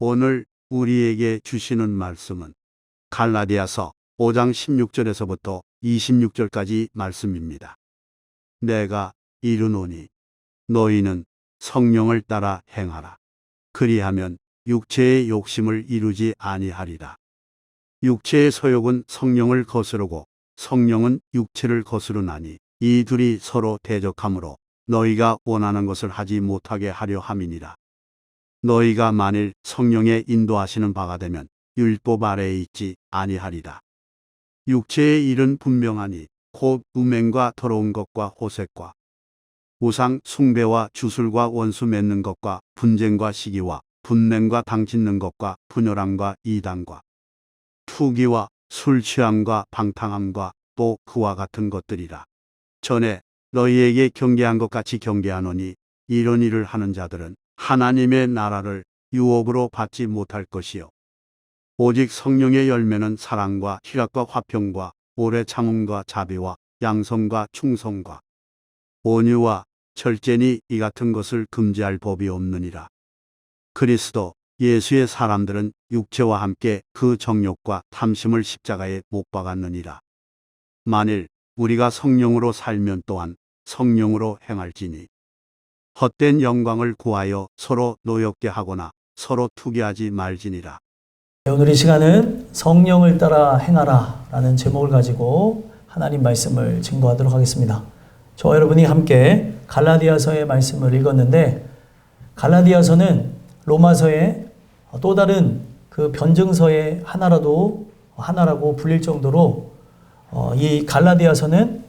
오늘 우리에게 주시는 말씀은 갈라디아서 5장 16절에서부터 26절까지 말씀입니다. 내가 이르노니 너희는 성령을 따라 행하라. 그리하면 육체의 욕심을 이루지 아니하리라. 육체의 소욕은 성령을 거스르고 성령은 육체를 거스르나니 이 둘이 서로 대적하므로 너희가 원하는 것을 하지 못하게 하려 함이니라. 너희가 만일 성령의 인도하시는 바가 되면 율법 아래에 있지 아니하리라. 육체의 일은 분명하니 곧 음행과 더러운 것과 호색과 우상 숭배와 주술과 원수 맺는 것과 분쟁과 시기와 분냄과 당짓는 것과 분열함과 이단과 투기와 술 취함과 방탕함과 또 그와 같은 것들이라. 전에 너희에게 경계한 것 같이 경계하노니 이런 일을 하는 자들은 하나님의 나라를 유업으로 받지 못할 것이요 오직 성령의 열매는 사랑과 희락과 화평과 오래 참음과 자비와 양선과 충성과 온유와 절제니 이 같은 것을 금지할 법이 없느니라. 그리스도 예수의 사람들은 육체와 함께 그 정욕과 탐심을 십자가에 못 박았느니라. 만일 우리가 성령으로 살면 또한 성령으로 행할지니 헛된 영광을 구하여 서로 노엽게 하거나 서로 투기하지 말지니라. 오늘 이 시간은 성령을 따라 행하라 라는 제목을 가지고 하나님 말씀을 증거하도록 하겠습니다. 저와 여러분이 함께 갈라디아서의 말씀을 읽었는데, 갈라디아서는 로마서의 또 다른 그 변증서의 하나라고 불릴 정도로 이 갈라디아서는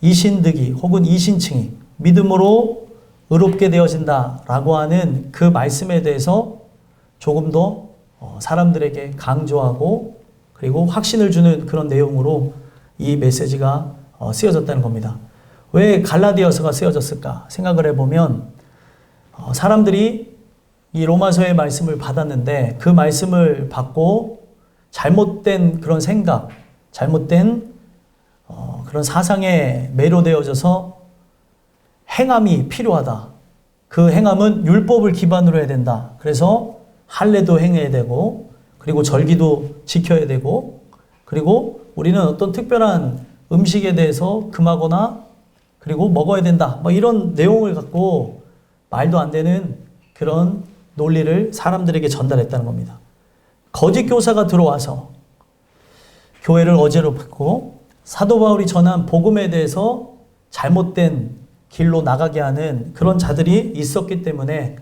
이신득이 혹은 이신층이 믿음으로 의롭게 되어진다라고 하는 그 말씀에 대해서 조금 더 사람들에게 강조하고 그리고 확신을 주는 그런 내용으로 이 메시지가 쓰여졌다는 겁니다. 왜 갈라디아서가 쓰여졌을까 생각을 해보면 사람들이 이 로마서의 말씀을 받았는데 그 말씀을 받고 잘못된 그런 생각, 잘못된 그런 사상에 매료되어져서 행함이 필요하다. 그 행함은 율법을 기반으로 해야 된다. 그래서 할례도 행해야 되고 그리고 절기도 지켜야 되고 그리고 우리는 어떤 특별한 음식에 대해서 금하거나 그리고 먹어야 된다. 이런 내용을 갖고 말도 안 되는 그런 논리를 사람들에게 전달했다는 겁니다. 거짓 교사가 들어와서 교회를 어지럽히고 사도 바울이 전한 복음에 대해서 잘못된 길로 나가게 하는 그런 자들이 있었기 때문에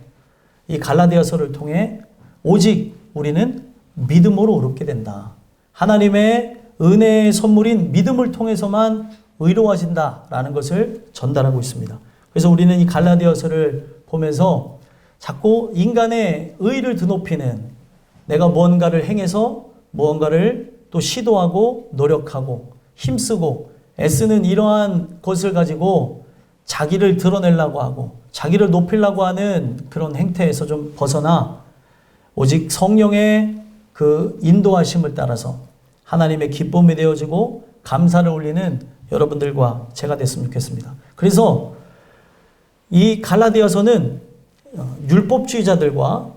이 갈라디아서를 통해 오직 우리는 믿음으로 의롭게 된다. 하나님의 은혜의 선물인 믿음을 통해서만 의로워진다라는 것을 전달하고 있습니다. 그래서 우리는 이 갈라디아서를 보면서 자꾸 인간의 의를 드높이는, 내가 무언가를 행해서 무언가를 또 시도하고 노력하고 힘쓰고 애쓰는 이러한 것을 가지고 자기를 드러내려고 하고 자기를 높이려고 하는 그런 행태에서 좀 벗어나 오직 성령의 그 인도하심을 따라서 하나님의 기쁨이 되어지고 감사를 올리는 여러분들과 제가 됐으면 좋겠습니다. 그래서 이 갈라디아서는 율법주의자들과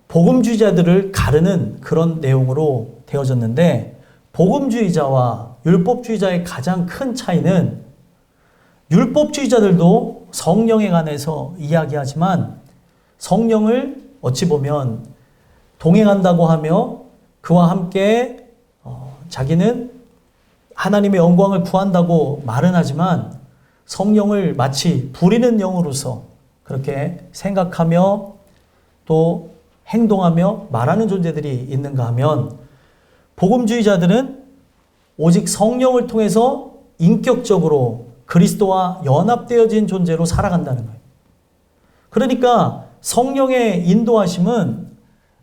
복음주의자들을 가르는 그런 내용으로 되어졌는데, 복음주의자와 율법주의자의 가장 큰 차이는 율법주의자들도 성령에 관해서 이야기하지만 성령을 어찌 보면 동행한다고 하며 그와 함께 자기는 하나님의 영광을 구한다고 말은 하지만 성령을 마치 부리는 영으로서 그렇게 생각하며 또 행동하며 말하는 존재들이 있는가 하면, 복음주의자들은 오직 성령을 통해서 인격적으로 그리스도와 연합되어진 존재로 살아간다는 거예요. 그러니까 성령의 인도하심은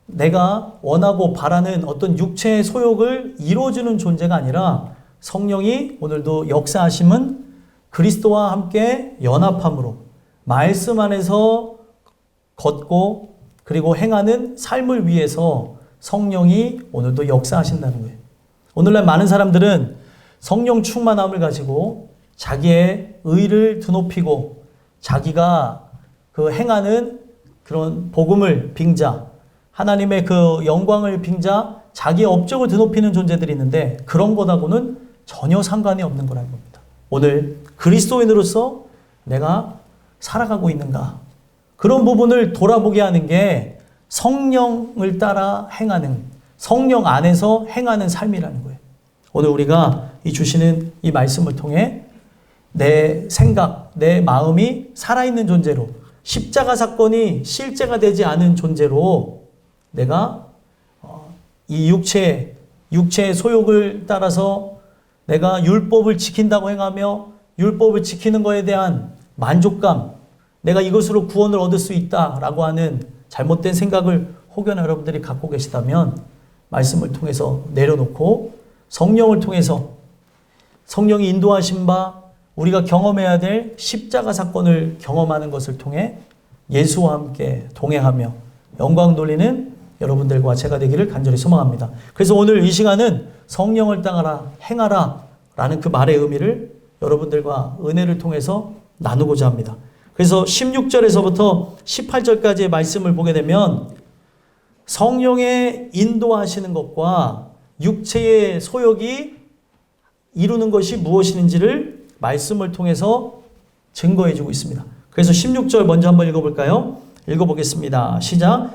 내가 원하고 바라는 어떤 육체의 소욕을 이루어주는 존재가 아니라, 성령이 오늘도 역사하심은 그리스도와 함께 연합함으로 말씀 안에서 걷고 그리고 행하는 삶을 위해서 성령이 오늘도 역사하신다는 거예요. 오늘날 많은 사람들은 성령 충만함을 가지고 자기의 의를 드높이고 자기가 그 행하는 그런 복음을 빙자, 하나님의 그 영광을 빙자 자기의 업적을 드높이는 존재들이 있는데 그런 것하고는 전혀 상관이 없는 거라는 겁니다. 오늘 그리스도인으로서 내가 살아가고 있는가? 그런 부분을 돌아보게 하는 게 성령을 따라 행하는, 성령 안에서 행하는 삶이라는 거예요. 오늘 우리가 이 주시는 이 말씀을 통해 내 생각, 내 마음이 살아있는 존재로, 십자가 사건이 실제가 되지 않은 존재로 내가 이 육체의 소욕을 따라서 내가 율법을 지킨다고 행하며 율법을 지키는 것에 대한 만족감, 내가 이것으로 구원을 얻을 수 있다라고 하는 잘못된 생각을 혹여나 여러분들이 갖고 계시다면 말씀을 통해서 내려놓고 성령을 통해서 성령이 인도하신 바 우리가 경험해야 될 십자가 사건을 경험하는 것을 통해 예수와 함께 동행하며 영광 돌리는 여러분들과 제가 되기를 간절히 소망합니다. 그래서 오늘 이 시간은 성령을 따라 행하라 라는 그 말의 의미를 여러분들과 은혜를 통해서 나누고자 합니다. 그래서 16절에서부터 18절까지의 말씀을 보게 되면 성령의 인도하시는 것과 육체의 소욕이 이루는 것이 무엇인지를 말씀을 통해서 증거해 주고 있습니다. 그래서 16절 먼저 한번 읽어볼까요? 읽어보겠습니다. 시작.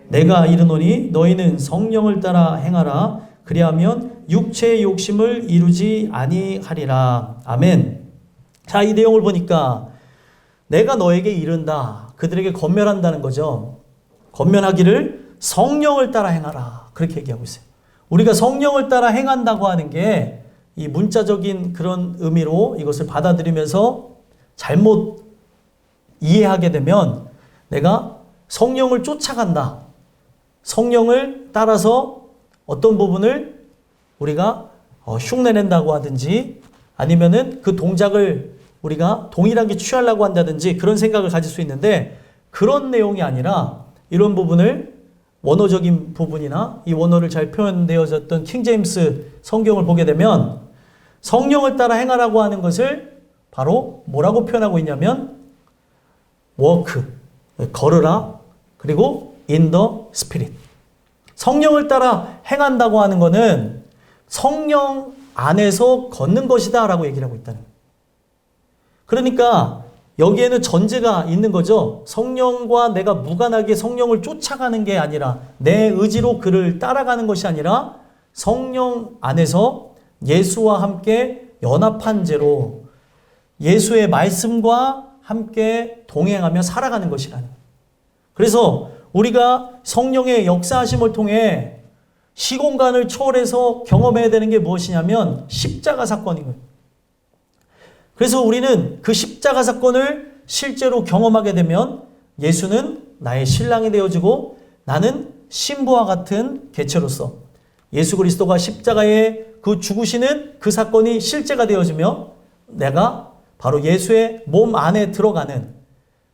내가 이르노니 너희는 성령을 따라 행하라. 그리하면 육체의 욕심을 이루지 아니하리라. 아멘. 자, 이 내용을 보니까 내가 너에게 이른다. 그들에게 권면한다는 거죠. 권면하기를 성령을 따라 행하라. 그렇게 얘기하고 있어요. 우리가 성령을 따라 행한다고 하는 게 이 문자적인 그런 의미로 이것을 받아들이면서 잘못 이해하게 되면 내가 성령을 쫓아간다. 성령을 따라서 어떤 부분을 우리가 흉내낸다고 하든지 아니면은 그 동작을 우리가 동일하게 취하려고 한다든지 그런 생각을 가질 수 있는데 그런 내용이 아니라 이런 부분을 원어적인 부분이나 이 원어를 잘 표현되어졌던 킹제임스 성경을 보게 되면 성령을 따라 행하라고 하는 것을 바로 뭐라고 표현하고 있냐면 walk, 걸으라, 그리고 in the spirit. 성령을 따라 행한다고 하는 것은 성령 안에서 걷는 것이다 라고 얘기를 하고 있다는 거예요. 그러니까 여기에는 전제가 있는 거죠. 성령과 내가 무관하게 성령을 쫓아가는 게 아니라 내 의지로 그를 따라가는 것이 아니라 성령 안에서 예수와 함께 연합한 죄로 예수의 말씀과 함께 동행하며 살아가는 것이라는 거예요. 그래서 우리가 성령의 역사하심을 통해 시공간을 초월해서 경험해야 되는 게 무엇이냐면 십자가 사건인 거예요. 그래서 우리는 그 십자가 사건을 실제로 경험하게 되면 예수는 나의 신랑이 되어지고 나는 신부와 같은 개체로서 예수 그리스도가 십자가에 그 죽으시는 그 사건이 실제가 되어지며 내가 바로 예수의 몸 안에 들어가는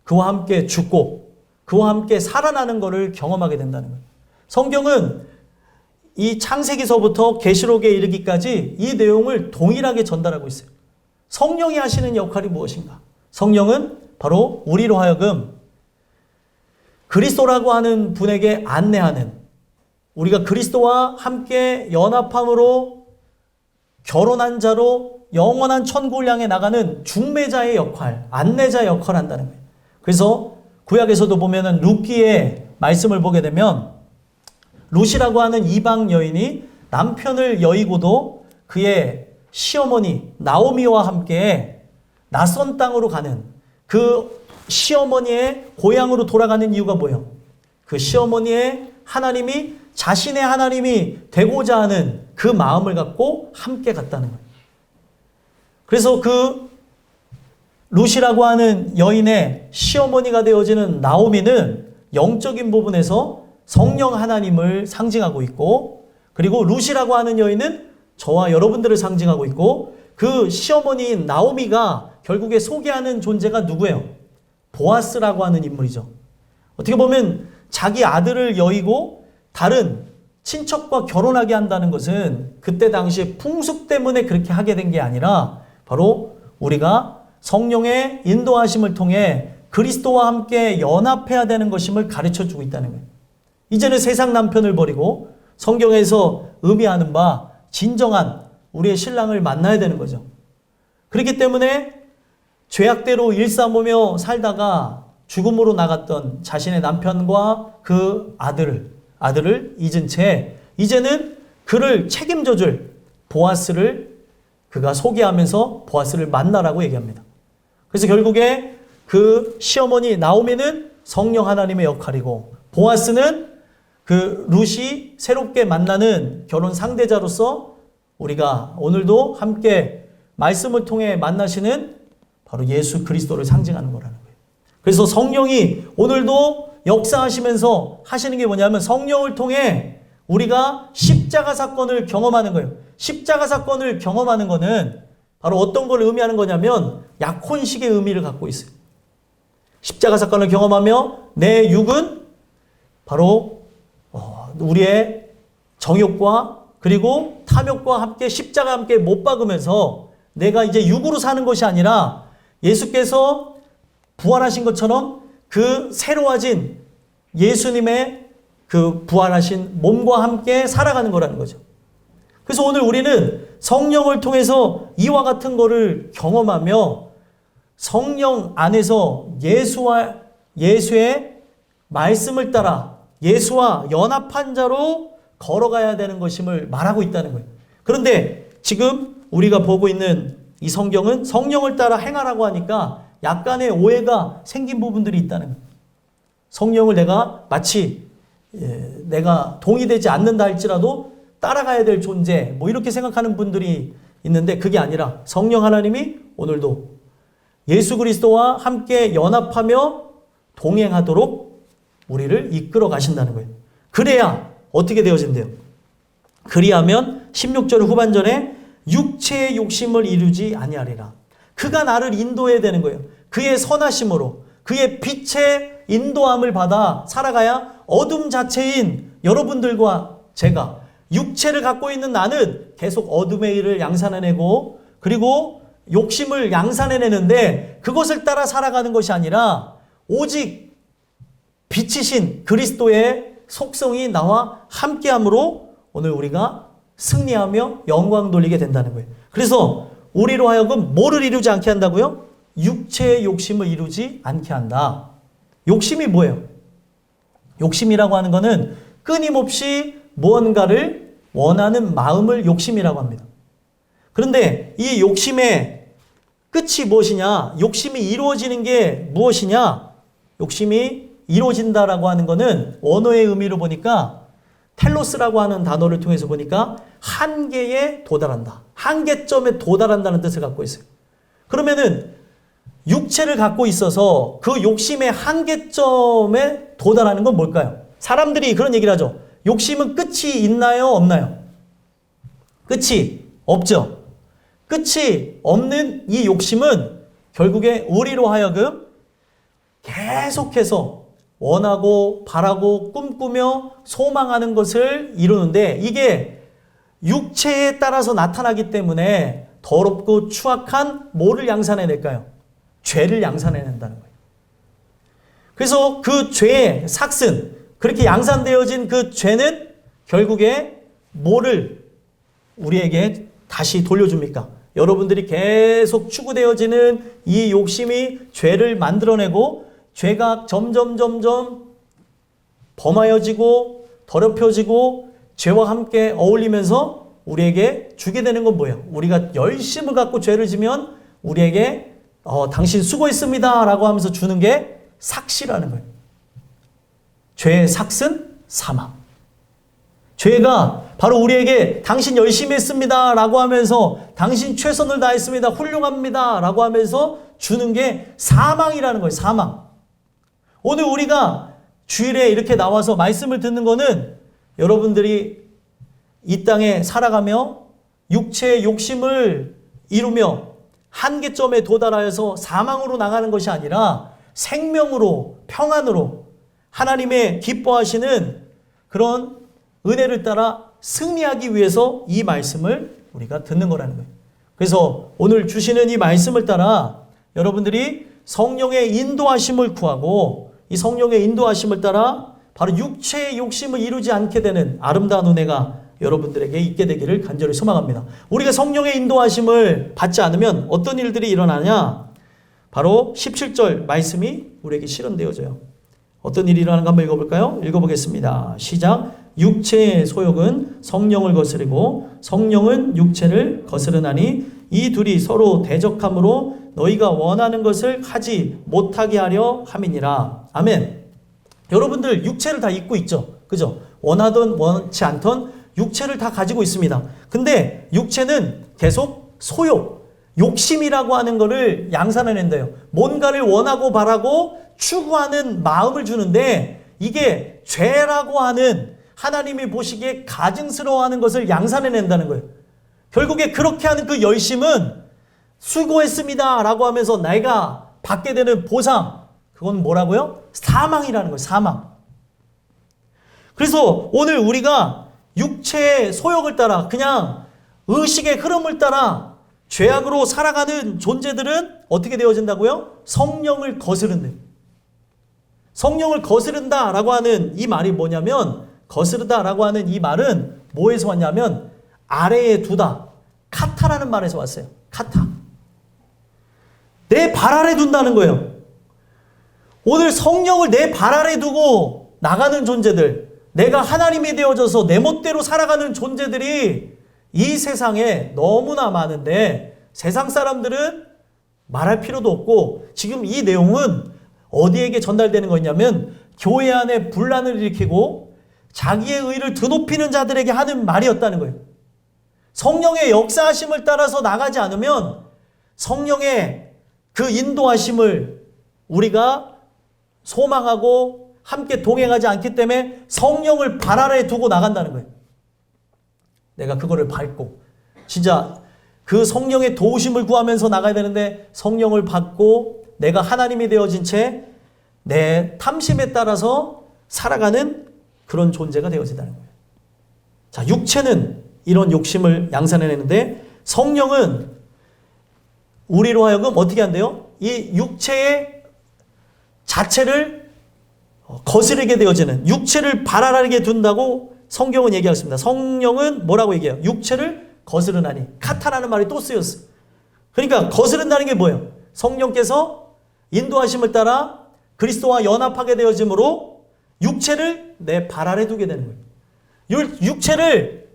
그와 함께 죽고 그와 함께 살아나는 것을 경험하게 된다는 거예요. 성경은 이 창세기서부터 계시록에 이르기까지 이 내용을 동일하게 전달하고 있어요. 성령이 하시는 역할이 무엇인가? 성령은 바로 우리로 하여금 그리스도라고 하는 분에게 안내하는 우리가 그리스도와 함께 연합함으로 결혼한 자로 영원한 천국을 향해 나가는 중매자의 역할, 안내자의 역할을 한다는 거예요. 그래서 구약에서도 보면은 룻기의 말씀을 보게 되면 룻이라고 하는 이방 여인이 남편을 여의고도 그의 시어머니 나오미와 함께 낯선 땅으로 가는 그 시어머니의 고향으로 돌아가는 이유가 뭐예요? 그 시어머니의 하나님이 자신의 하나님이 되고자 하는 그 마음을 갖고 함께 갔다는 거예요. 그래서 그 룻이라고 하는 여인의 시어머니가 되어지는 나오미는 영적인 부분에서 성령 하나님을 상징하고 있고 그리고 룻이라고 하는 여인은 저와 여러분들을 상징하고 있고 그 시어머니인 나오미가 결국에 소개하는 존재가 누구예요? 보아스라고 하는 인물이죠. 어떻게 보면 자기 아들을 여의고 다른 친척과 결혼하게 한다는 것은 그때 당시에 풍습 때문에 그렇게 하게 된 게 아니라 바로 우리가 성령의 인도하심을 통해 그리스도와 함께 연합해야 되는 것임을 가르쳐주고 있다는 거예요. 이제는 세상 남편을 버리고 성경에서 의미하는 바 진정한 우리의 신랑을 만나야 되는 거죠. 그렇기 때문에 죄악대로 일삼으며 살다가 죽음으로 나갔던 자신의 남편과 그 아들을 잊은 채 이제는 그를 책임져줄 보아스를 그가 소개하면서 보아스를 만나라고 얘기합니다. 그래서 결국에 그 시어머니 나오미는 성령 하나님의 역할이고 보아스는 그 룻이 새롭게 만나는 결혼 상대자로서 우리가 오늘도 함께 말씀을 통해 만나시는 바로 예수 그리스도를 상징하는 거라는 거예요. 그래서 성령이 오늘도 역사하시면서 하시는 게 뭐냐면 성령을 통해 우리가 십자가 사건을 경험하는 거예요. 십자가 사건을 경험하는 거는 바로 어떤 걸 의미하는 거냐면 약혼식의 의미를 갖고 있어요. 십자가 사건을 경험하며 내 육은 바로 우리의 정욕과 그리고 탐욕과 함께 십자가 함께 못 박으면서 내가 이제 육으로 사는 것이 아니라 예수께서 부활하신 것처럼 그 새로워진 예수님의 그 부활하신 몸과 함께 살아가는 거라는 거죠. 그래서 오늘 우리는 성령을 통해서 이와 같은 거를 경험하며 성령 안에서 예수의 말씀을 따라 예수와 연합한 자로 걸어가야 되는 것임을 말하고 있다는 거예요. 그런데 지금 우리가 보고 있는 이 성경은 성령을 따라 행하라고 하니까 약간의 오해가 생긴 부분들이 있다는 거예요. 성령을 내가 마치 내가 동의되지 않는다 할지라도 따라가야 될 존재 뭐 이렇게 생각하는 분들이 있는데 그게 아니라 성령 하나님이 오늘도 예수 그리스도와 함께 연합하며 동행하도록 우리를 이끌어 가신다는 거예요. 그래야 어떻게 되어진대요? 그리하면 16절 후반전에 육체의 욕심을 이루지 아니하리라. 그가 나를 인도해야 되는 거예요. 그의 선하심으로 그의 빛의 인도함을 받아 살아가야 어둠 자체인 여러분들과 제가 육체를 갖고 있는 나는 계속 어둠의 일을 양산해내고 그리고 욕심을 양산해내는데 그것을 따라 살아가는 것이 아니라 오직 빛이신 그리스도의 속성이 나와 함께함으로 오늘 우리가 승리하며 영광 돌리게 된다는 거예요. 그래서 우리로 하여금 뭐를 이루지 않게 한다고요? 육체의 욕심을 이루지 않게 한다. 욕심이 뭐예요? 욕심이라고 하는 것은 끊임없이 무언가를 원하는 마음을 욕심이라고 합니다. 그런데 이 욕심의 끝이 무엇이냐? 욕심이 이루어지는 게 무엇이냐? 욕심이 이루어진다라고 하는 것은 원어의 의미로 보니까 텔로스라고 하는 단어를 통해서 보니까 한계에 도달한다. 한계점에 도달한다는 뜻을 갖고 있어요. 그러면은 육체를 갖고 있어서 그 욕심의 한계점에 도달하는 건 뭘까요? 사람들이 그런 얘기를 하죠. 욕심은 끝이 있나요? 없나요? 끝이 없죠. 끝이 없는 이 욕심은 결국에 우리로 하여금 계속해서 원하고 바라고 꿈꾸며 소망하는 것을 이루는데 이게 육체에 따라서 나타나기 때문에 더럽고 추악한 뭐를 양산해낼까요? 죄를 양산해낸다는 거예요. 그래서 그 죄의 삭슨, 그렇게 양산되어진 그 죄는 결국에 뭐를 우리에게 다시 돌려줍니까? 여러분들이 계속 추구되어지는 이 욕심이 죄를 만들어내고 죄가 점점 범하여지고 더럽혀지고 죄와 함께 어울리면서 우리에게 주게 되는 건 뭐예요? 우리가 열심을 갖고 죄를 지면 우리에게 당신 수고했습니다 라고 하면서 주는 게 삭시라는 거예요. 죄의 삭슨 사망. 죄가 바로 우리에게 당신 열심히 했습니다 라고 하면서 당신 최선을 다했습니다 훌륭합니다 라고 하면서 주는 게 사망이라는 거예요. 사망. 오늘 우리가 주일에 이렇게 나와서 말씀을 듣는 거는 여러분들이 이 땅에 살아가며 육체의 욕심을 이루며 한계점에 도달하여서 사망으로 나가는 것이 아니라 생명으로 평안으로 하나님의 기뻐하시는 그런 은혜를 따라 승리하기 위해서 이 말씀을 우리가 듣는 거라는 거예요. 그래서 오늘 주시는 이 말씀을 따라 여러분들이 성령의 인도하심을 구하고 이 성령의 인도하심을 따라 바로 육체의 욕심을 이루지 않게 되는 아름다운 은혜가 여러분들에게 있게 되기를 간절히 소망합니다. 우리가 성령의 인도하심을 받지 않으면 어떤 일들이 일어나냐? 바로 17절 말씀이 우리에게 실현되어져요. 어떤 일이 일어나는가 한번 읽어볼까요? 읽어보겠습니다. 시작. 육체의 소욕은 성령을 거스르고 성령은 육체를 거스르나니 이 둘이 서로 대적함으로 너희가 원하는 것을 하지 못하게 하려 함이니라. 아멘. 여러분들 육체를 다 입고 있죠. 그죠? 원하든 원치 않던 육체를 다 가지고 있습니다. 근데 육체는 계속 소욕, 욕심이라고 하는 거를 양산해낸대요. 뭔가를 원하고 바라고 추구하는 마음을 주는데 이게 죄라고 하는 하나님이 보시기에 가증스러워하는 것을 양산해낸다는 거예요. 결국에 그렇게 하는 그 열심은 수고했습니다 라고 하면서 내가 받게 되는 보상, 그건 뭐라고요? 사망이라는 거예요. 사망. 그래서 오늘 우리가 육체의 소욕을 따라 그냥 의식의 흐름을 따라 죄악으로 살아가는 존재들은 어떻게 되어진다고요? 성령을 거스른대요. 성령을 거스른다라고 하는 이 말이 뭐냐면, 거스르다라고 하는 이 말은 뭐에서 왔냐면 아래에 두다, 카타라는 말에서 왔어요. 카타. 내 발 아래 둔다는 거예요. 오늘 성령을 내 발 아래 두고 나가는 존재들, 내가 하나님이 되어져서 내 멋대로 살아가는 존재들이 이 세상에 너무나 많은데 세상 사람들은 말할 필요도 없고, 지금 이 내용은 어디에게 전달되는 거냐면 교회 안에 분란을 일으키고 자기의 의를 드높이는 자들에게 하는 말이었다는 거예요. 성령의 역사하심을 따라서 나가지 않으면 성령의 그 인도하심을 우리가 소망하고 함께 동행하지 않기 때문에 성령을 발 아래에 두고 나간다는 거예요. 내가 그거를 밟고 진짜 그 성령의 도우심을 구하면서 나가야 되는데 성령을 받고 내가 하나님이 되어진 채 내 탐심에 따라서 살아가는 그런 존재가 되어진다는 거예요. 자, 육체는 이런 욕심을 양산해내는데 성령은 우리로 하여금 어떻게 한대요? 이 육체의 자체를 거스르게 되어지는, 육체를 발랄하게 둔다고 성경은 얘기하습니다. 성령은 뭐라고 얘기해요? 육체를 거스르나니. 카타라는 말이 또 쓰였어요. 그러니까 거스른다는 게 뭐예요? 성령께서 인도하심을 따라 그리스도와 연합하게 되어짐으로 육체를 내 발 아래 두게 되는 거예요. 육체를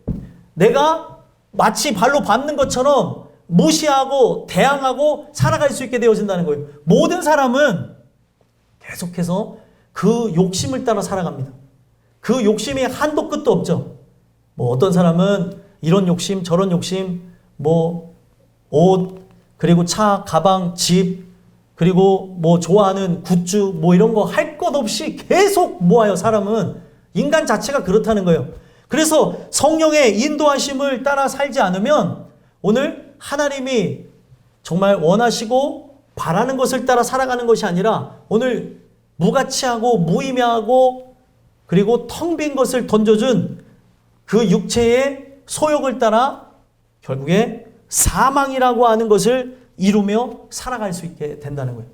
내가 마치 발로 밟는 것처럼 무시하고 대항하고 살아갈 수 있게 되어진다는 거예요. 모든 사람은 계속해서 그 욕심을 따라 살아갑니다. 그 욕심이 한도 끝도 없죠. 뭐 어떤 사람은 이런 욕심, 저런 욕심, 뭐 옷, 그리고 차, 가방, 집, 그리고 뭐 좋아하는 굿즈, 뭐 이런 거 할 것 없이 계속 모아요. 사람은 인간 자체가 그렇다는 거예요. 그래서 성령의 인도하심을 따라 살지 않으면 오늘 하나님이 정말 원하시고 바라는 것을 따라 살아가는 것이 아니라 오늘 무가치하고 무의미하고 그리고 텅 빈 것을 던져준 그 육체의 소욕을 따라 결국에 사망이라고 하는 것을 이루며 살아갈 수 있게 된다는 거예요.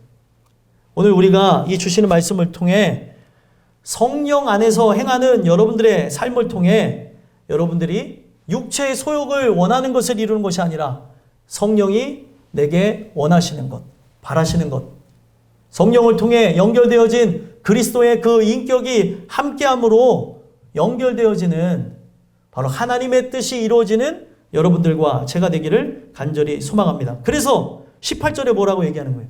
오늘 우리가 이 주시는 말씀을 통해 성령 안에서 행하는 여러분들의 삶을 통해 여러분들이 육체의 소욕을 원하는 것을 이루는 것이 아니라 성령이 내게 원하시는 것, 바라시는 것, 성령을 통해 연결되어진 그리스도의 그 인격이 함께함으로 연결되어지는 바로 하나님의 뜻이 이루어지는 여러분들과 제가 되기를 간절히 소망합니다. 그래서 18절에 뭐라고 얘기하는 거예요?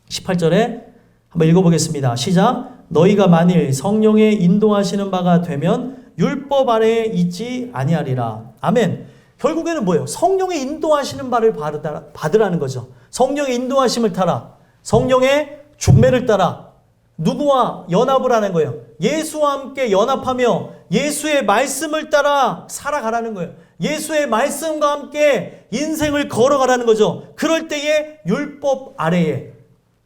18절에 한번 읽어보겠습니다. 시작. 너희가 만일 성령의 인도하시는 바가 되면 율법 아래에 있지 아니하리라. 아멘. 결국에는 뭐예요? 성령의 인도하시는 바를 받으라는 거죠. 성령의 인도하심을 따라, 성령의 중매를 따라 누구와 연합을 하는 거예요? 예수와 함께 연합하며 예수의 말씀을 따라 살아가라는 거예요. 예수의 말씀과 함께 인생을 걸어가라는 거죠. 그럴 때에 율법 아래에,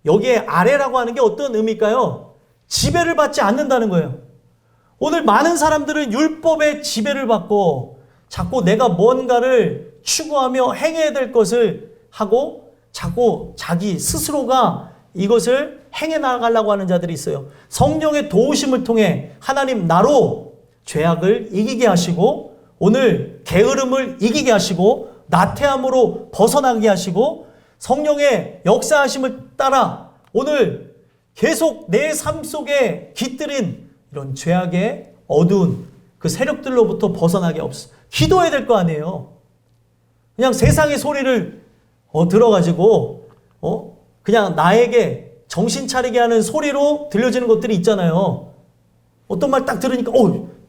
여기에 아래라고 하는 게 어떤 의미일까요? 지배를 받지 않는다는 거예요. 오늘 많은 사람들은 율법의 지배를 받고 자꾸 내가 뭔가를 추구하며 행해야 될 것을 하고 자꾸 자기 스스로가 이것을 행해 나가려고 하는 자들이 있어요. 성령의 도우심을 통해 하나님 나로 죄악을 이기게 하시고 오늘 게으름을 이기게 하시고 나태함으로 벗어나게 하시고 성령의 역사하심을 따라 오늘 계속 내 삶 속에 깃들인 이런 죄악의 어두운 그 세력들로부터 벗어나게 기도해야 될 거 아니에요. 그냥 세상의 소리를 들어가지고 그냥 나에게 정신 차리게 하는 소리로 들려지는 것들이 있잖아요. 어떤 말 딱 들으니까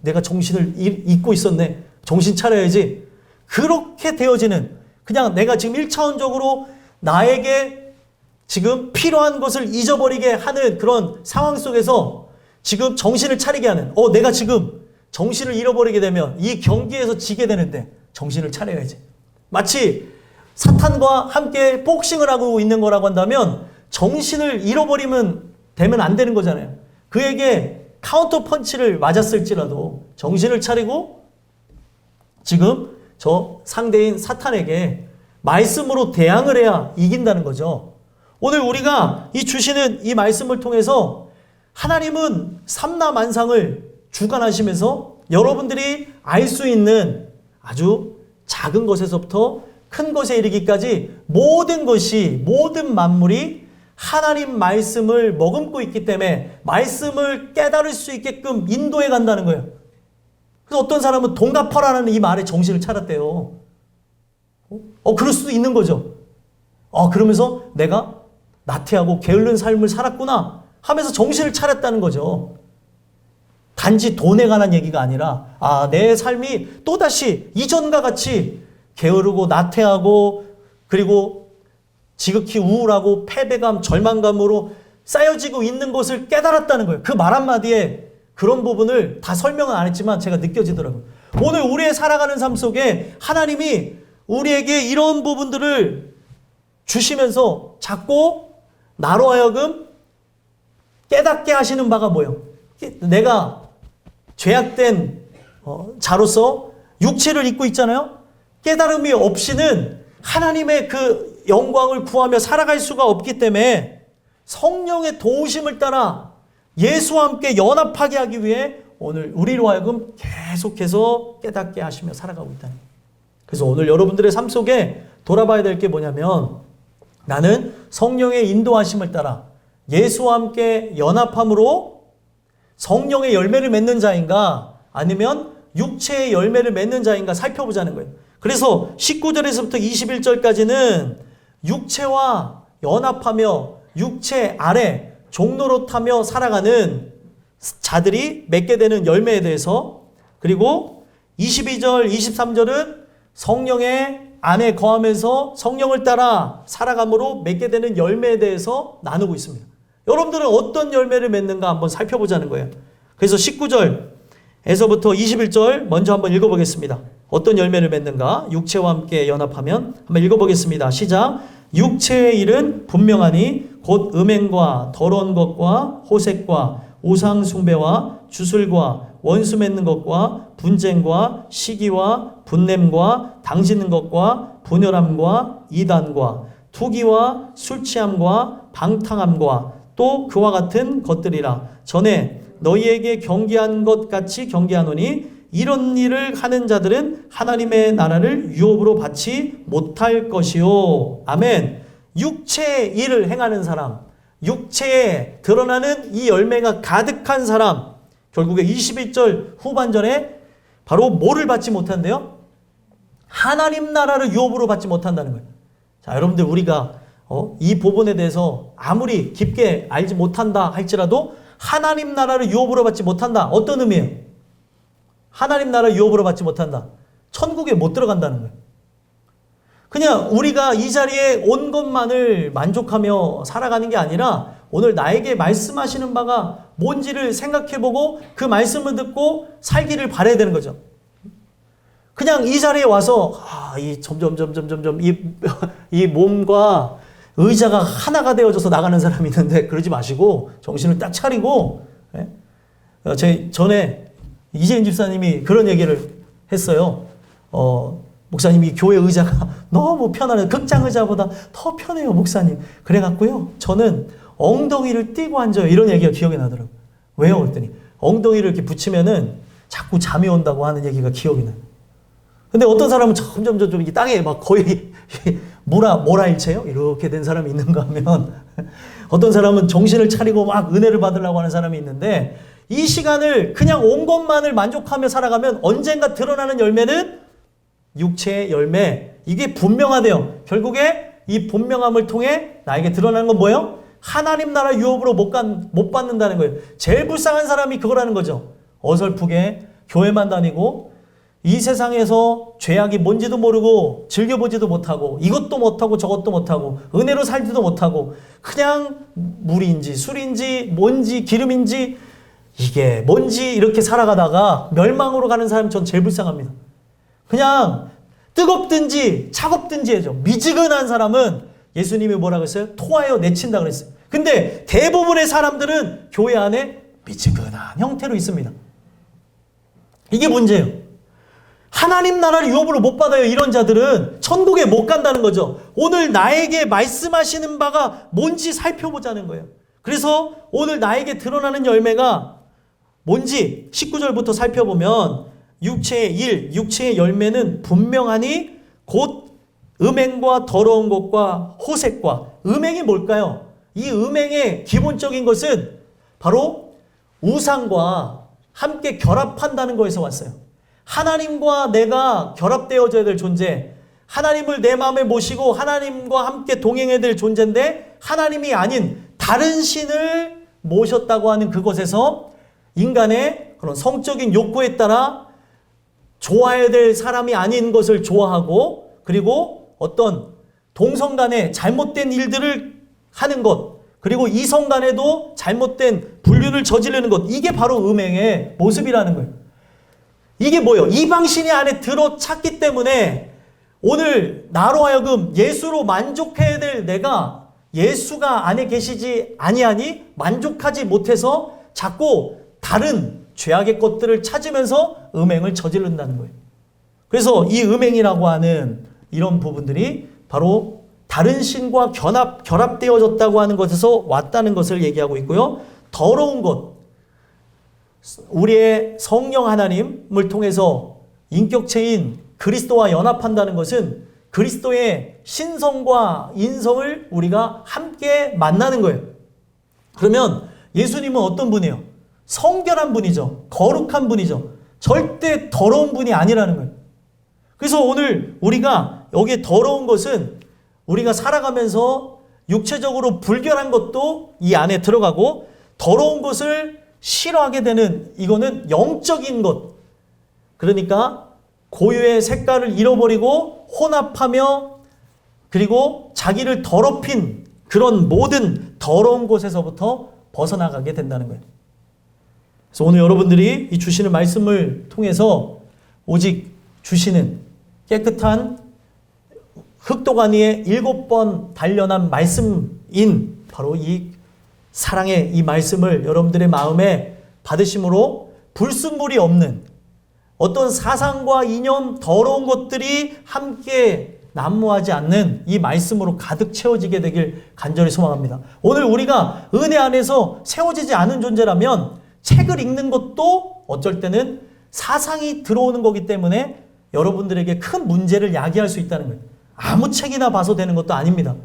내가 정신을 잊고 있었네. 정신 차려야지. 그렇게 되어지는 그냥 내가 지금 1차원적으로 나에게 지금 필요한 것을 잊어버리게 하는 그런 상황 속에서 지금 정신을 차리게 하는 내가 지금 정신을 잃어버리게 되면 이 경기에서 지게 되는데 정신을 차려야지. 마치 사탄과 함께 복싱을 하고 있는 거라고 한다면 정신을 잃어버리면 되면 안 되는 거잖아요. 그에게 카운터 펀치를 맞았을지라도 정신을 차리고 지금 저 상대인 사탄에게 말씀으로 대항을 해야 이긴다는 거죠. 오늘 우리가 이 주시는 이 말씀을 통해서 하나님은 삼라만상을 주관하시면서 여러분들이 알 수 있는 아주 작은 것에서부터 큰 것에 이르기까지 모든 것이 모든 만물이 하나님 말씀을 머금고 있기 때문에 말씀을 깨달을 수 있게끔 인도해 간다는 거예요. 그래서 어떤 사람은 돈 갚아라는 이 말에 정신을 차렸대요. 그럴 수도 있는 거죠. 그러면서 내가 나태하고 게으른 삶을 살았구나 하면서 정신을 차렸다는 거죠. 단지 돈에 관한 얘기가 아니라 내 삶이 또다시 이전과 같이 게으르고 나태하고 그리고 지극히 우울하고 패배감, 절망감으로 쌓여지고 있는 것을 깨달았다는 거예요. 그 말 한마디에 그런 부분을 다 설명은 안 했지만 제가 느껴지더라고요. 오늘 우리의 살아가는 삶 속에 하나님이 우리에게 이런 부분들을 주시면서 자꾸 나로 하여금 깨닫게 하시는 바가 뭐예요? 내가 죄악된 자로서 육체를 입고 있잖아요. 깨달음이 없이는 하나님의 그 영광을 구하며 살아갈 수가 없기 때문에 성령의 도우심을 따라 예수와 함께 연합하게 하기 위해 오늘 우리로 하여금 계속해서 깨닫게 하시며 살아가고 있다는 거예요. 그래서 오늘 여러분들의 삶 속에 돌아봐야 될 게 뭐냐면 나는 성령의 인도하심을 따라 예수와 함께 연합함으로 성령의 열매를 맺는 자인가 아니면 육체의 열매를 맺는 자인가 살펴보자는 거예요. 그래서 19절에서부터 21절까지는 육체와 연합하며 육체 아래 종로로 타며 살아가는 자들이 맺게 되는 열매에 대해서 그리고 22절, 23절은 성령의 안에 거하면서 성령을 따라 살아감으로 맺게 되는 열매에 대해서 나누고 있습니다. 여러분들은 어떤 열매를 맺는가 한번 살펴보자는 거예요. 그래서 19절에서부터 21절 먼저 한번 읽어보겠습니다. 어떤 열매를 맺는가? 육체와 함께 연합하면 한번 읽어보겠습니다. 시작. 육체의 일은 분명하니 곧 음행과 더러운 것과 호색과 우상 숭배와 주술과 원수 맺는 것과 분쟁과 시기와 분냄과 당짓는 것과 분열함과 이단과 투기와 술취함과 방탕함과 또 그와 같은 것들이라. 전에 너희에게 경계한 것 같이 경계하노니 이런 일을 하는 자들은 하나님의 나라를 유업으로 받지 못할 것이요. 아멘. 육체의 일을 행하는 사람, 육체에 드러나는 이 열매가 가득한 사람, 결국에 21절 후반전에 바로 뭐를 받지 못한대요? 하나님 나라를 유업으로 받지 못한다는 거예요. 자, 여러분들 우리가 이 부분에 대해서 아무리 깊게 알지 못한다 할지라도 하나님 나라를 유업으로 받지 못한다. 어떤 의미예요? 하나님 나라 유업으로 받지 못한다. 천국에 못 들어간다는 거예요. 그냥 우리가 이 자리에 온 것만을 만족하며 살아가는 게 아니라 오늘 나에게 말씀하시는 바가 뭔지를 생각해보고 그 말씀을 듣고 살기를 바라야 되는 거죠. 그냥 이 자리에 와서 점점 이 몸과 의자가 하나가 되어져서 나가는 사람이 있는데 그러지 마시고 정신을 딱 차리고 전에 이재인 집사님이 그런 얘기를 했어요. 목사님 이 교회 의자가 너무 편하네요. 극장 의자보다 더 편해요 목사님. 그래갖고요 저는 엉덩이를 띄고 앉아요. 이런 얘기가 기억이 나더라고요. 왜요? 그랬더니 엉덩이를 이렇게 붙이면은 자꾸 잠이 온다고 하는 얘기가 기억이 나요. 근데 어떤 사람은 점점 이 땅에 막 거의 모라일체요? 이렇게 된 사람이 있는가 하면 어떤 사람은 정신을 차리고 막 은혜를 받으려고 하는 사람이 있는데 이 시간을 그냥 온 것만을 만족하며 살아가면 언젠가 드러나는 열매는 육체의 열매. 이게 분명하대요. 결국에 이 분명함을 통해 나에게 드러나는 건 뭐예요? 하나님 나라 유업으로 못 받는다는 거예요. 제일 불쌍한 사람이 그거라는 거죠. 어설프게 교회만 다니고 이 세상에서 죄악이 뭔지도 모르고 즐겨보지도 못하고 이것도 못하고 저것도 못하고 은혜로 살지도 못하고 그냥 물인지 술인지 뭔지 기름인지 이게 뭔지 이렇게 살아가다가 멸망으로 가는 사람이 전 제일 불쌍합니다. 그냥 뜨겁든지 차갑든지 해죠. 미지근한 사람은 예수님이 뭐라고 했어요? 토하여 내친다 그랬어요. 근데 대부분의 사람들은 교회 안에 미지근한 형태로 있습니다. 이게 문제예요. 하나님 나라를 유업으로 못 받아요. 이런 자들은 천국에 못 간다는 거죠. 오늘 나에게 말씀하시는 바가 뭔지 살펴보자는 거예요. 그래서 오늘 나에게 드러나는 열매가 뭔지 19절부터 살펴보면 육체의 일, 육체의 열매는 분명하니 곧 음행과 더러운 것과 호색과. 음행이 뭘까요? 이 음행의 기본적인 것은 바로 우상과 함께 결합한다는 거에서 왔어요. 하나님과 내가 결합되어져야 될 존재, 하나님을 내 마음에 모시고 하나님과 함께 동행해야 될 존재인데 하나님이 아닌 다른 신을 모셨다고 하는 그것에서 인간의 그런 성적인 욕구에 따라 좋아해야 될 사람이 아닌 것을 좋아하고 그리고 어떤 동성 간에 잘못된 일들을 하는 것 그리고 이성 간에도 잘못된 불륜을 저지르는 것 이게 바로 음행의 모습이라는 거예요. 이게 뭐예요? 이방신이 안에 들어찼기 때문에 오늘 나로 하여금 예수로 만족해야 될 내가 예수가 안에 계시지 아니하니 만족하지 못해서 자꾸 다른 죄악의 것들을 찾으면서 음행을 저지른다는 거예요. 그래서 이 음행이라고 하는 이런 부분들이 바로 다른 신과 결합되어졌다고 하는 것에서 왔다는 것을 얘기하고 있고요. 더러운 것, 우리의 성령 하나님을 통해서 인격체인 그리스도와 연합한다는 것은 그리스도의 신성과 인성을 우리가 함께 만나는 거예요. 그러면 예수님은 어떤 분이에요? 성결한 분이죠. 거룩한 분이죠. 절대 더러운 분이 아니라는 거예요. 그래서 오늘 우리가 여기에 더러운 것은 우리가 살아가면서 육체적으로 불결한 것도 이 안에 들어가고 더러운 것을 싫어하게 되는 이거는 영적인 것. 그러니까 고유의 색깔을 잃어버리고 혼합하며 그리고 자기를 더럽힌 그런 모든 더러운 곳에서부터 벗어나가게 된다는 거예요. 그래서 오늘 여러분들이 이 주시는 말씀을 통해서 오직 주시는 깨끗한 흑독 위에 7번 단련한 말씀인 바로 이 사랑의 이 말씀을 여러분들의 마음에 받으심으로 불순물이 없는 어떤 사상과 이념 더러운 것들이 함께 난무하지 않는 이 말씀으로 가득 채워지게 되길 간절히 소망합니다. 오늘 우리가 은혜 안에서 세워지지 않은 존재라면 책을 읽는 것도 어쩔 때는 사상이 들어오는 거기 때문에 여러분들에게 큰 문제를 야기할 수 있다는 거예요. 아무 책이나 봐서 되는 것도 아닙니다.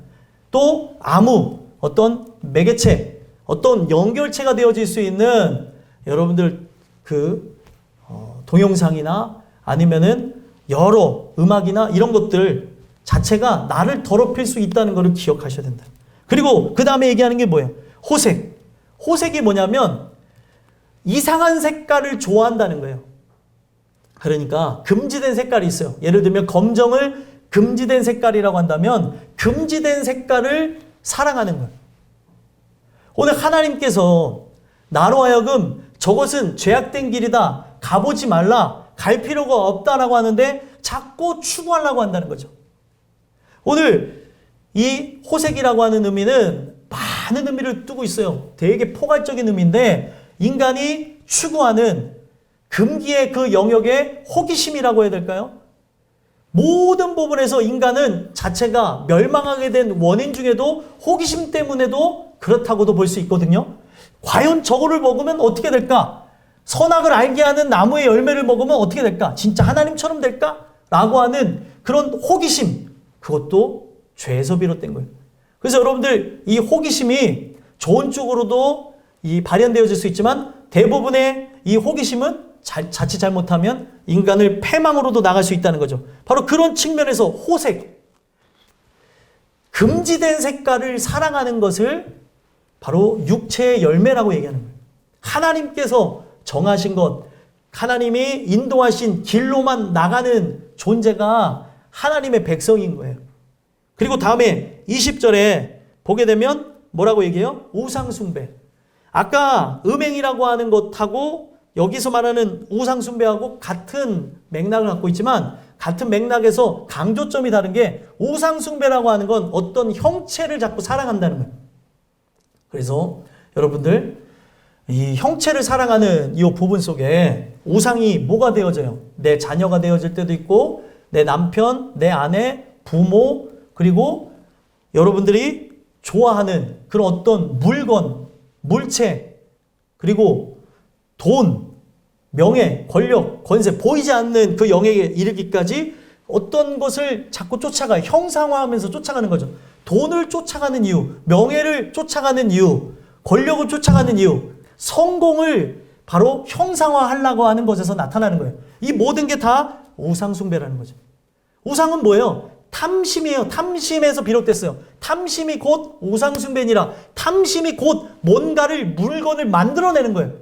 또 아무 어떤 매개체, 어떤 연결체가 되어질 수 있는 여러분들 동영상이나 아니면은 여러 음악이나 이런 것들 자체가 나를 더럽힐 수 있다는 것을 기억하셔야 된다. 그리고 그 다음에 얘기하는 게 뭐예요? 호색. 호색이 뭐냐면 이상한 색깔을 좋아한다는 거예요. 그러니까 금지된 색깔이 있어요. 예를 들면 검정을 금지된 색깔이라고 한다면 금지된 색깔을 사랑하는 거예요. 오늘 하나님께서 나로 하여금 저것은 죄악된 길이다. 가보지 말라. 갈 필요가 없다라고 하는데 자꾸 추구하려고 한다는 거죠. 오늘 이 호색이라고 하는 의미는 많은 의미를 두고 있어요. 되게 포괄적인 의미인데 인간이 추구하는 금기의 그 영역의 호기심이라고 해야 될까요? 모든 부분에서 인간은 자체가 멸망하게 된 원인 중에도 호기심 때문에도 그렇다고도 볼 수 있거든요. 과연 저거를 먹으면 어떻게 될까? 선악을 알게 하는 나무의 열매를 먹으면 어떻게 될까? 진짜 하나님처럼 될까? 라고 하는 그런 호기심, 그것도 죄에서 비롯된 거예요. 그래서 여러분들 이 호기심이 좋은 쪽으로도 발현되어질 수 있지만 대부분의 이 호기심은 자칫 잘못하면 인간을 패망으로도 나갈 수 있다는 거죠. 바로 그런 측면에서 호색, 금지된 색깔을 사랑하는 것을 바로 육체의 열매라고 얘기하는 거예요. 하나님께서 정하신 것, 하나님이 인도하신 길로만 나가는 존재가 하나님의 백성인 거예요. 그리고 다음에 20절에 보게 되면 뭐라고 얘기해요? 우상숭배. 아까 음행이라고 하는 것하고 여기서 말하는 우상숭배하고 같은 맥락을 갖고 있지만 같은 맥락에서 강조점이 다른 게 우상숭배라고 하는 건 어떤 형체를 자꾸 사랑한다는 거예요. 그래서 여러분들 이 형체를 사랑하는 이 부분 속에 우상이 뭐가 되어져요? 내 자녀가 되어질 때도 있고 내 남편, 내 아내, 부모 그리고 여러분들이 좋아하는 그런 어떤 물건, 물체 그리고 돈, 명예, 권력, 권세 보이지 않는 그 영예에 이르기까지 어떤 것을 자꾸 쫓아가요. 형상화하면서 쫓아가는 거죠. 돈을 쫓아가는 이유, 명예를 쫓아가는 이유, 권력을 쫓아가는 이유, 성공을 바로 형상화하려고 하는 것에서 나타나는 거예요. 이 모든 게 다 우상숭배라는 거죠. 우상은 뭐예요? 탐심이에요. 탐심에서 비롯됐어요. 탐심이 곧 우상숭배니라. 탐심이 곧 뭔가를 물건을 만들어내는 거예요.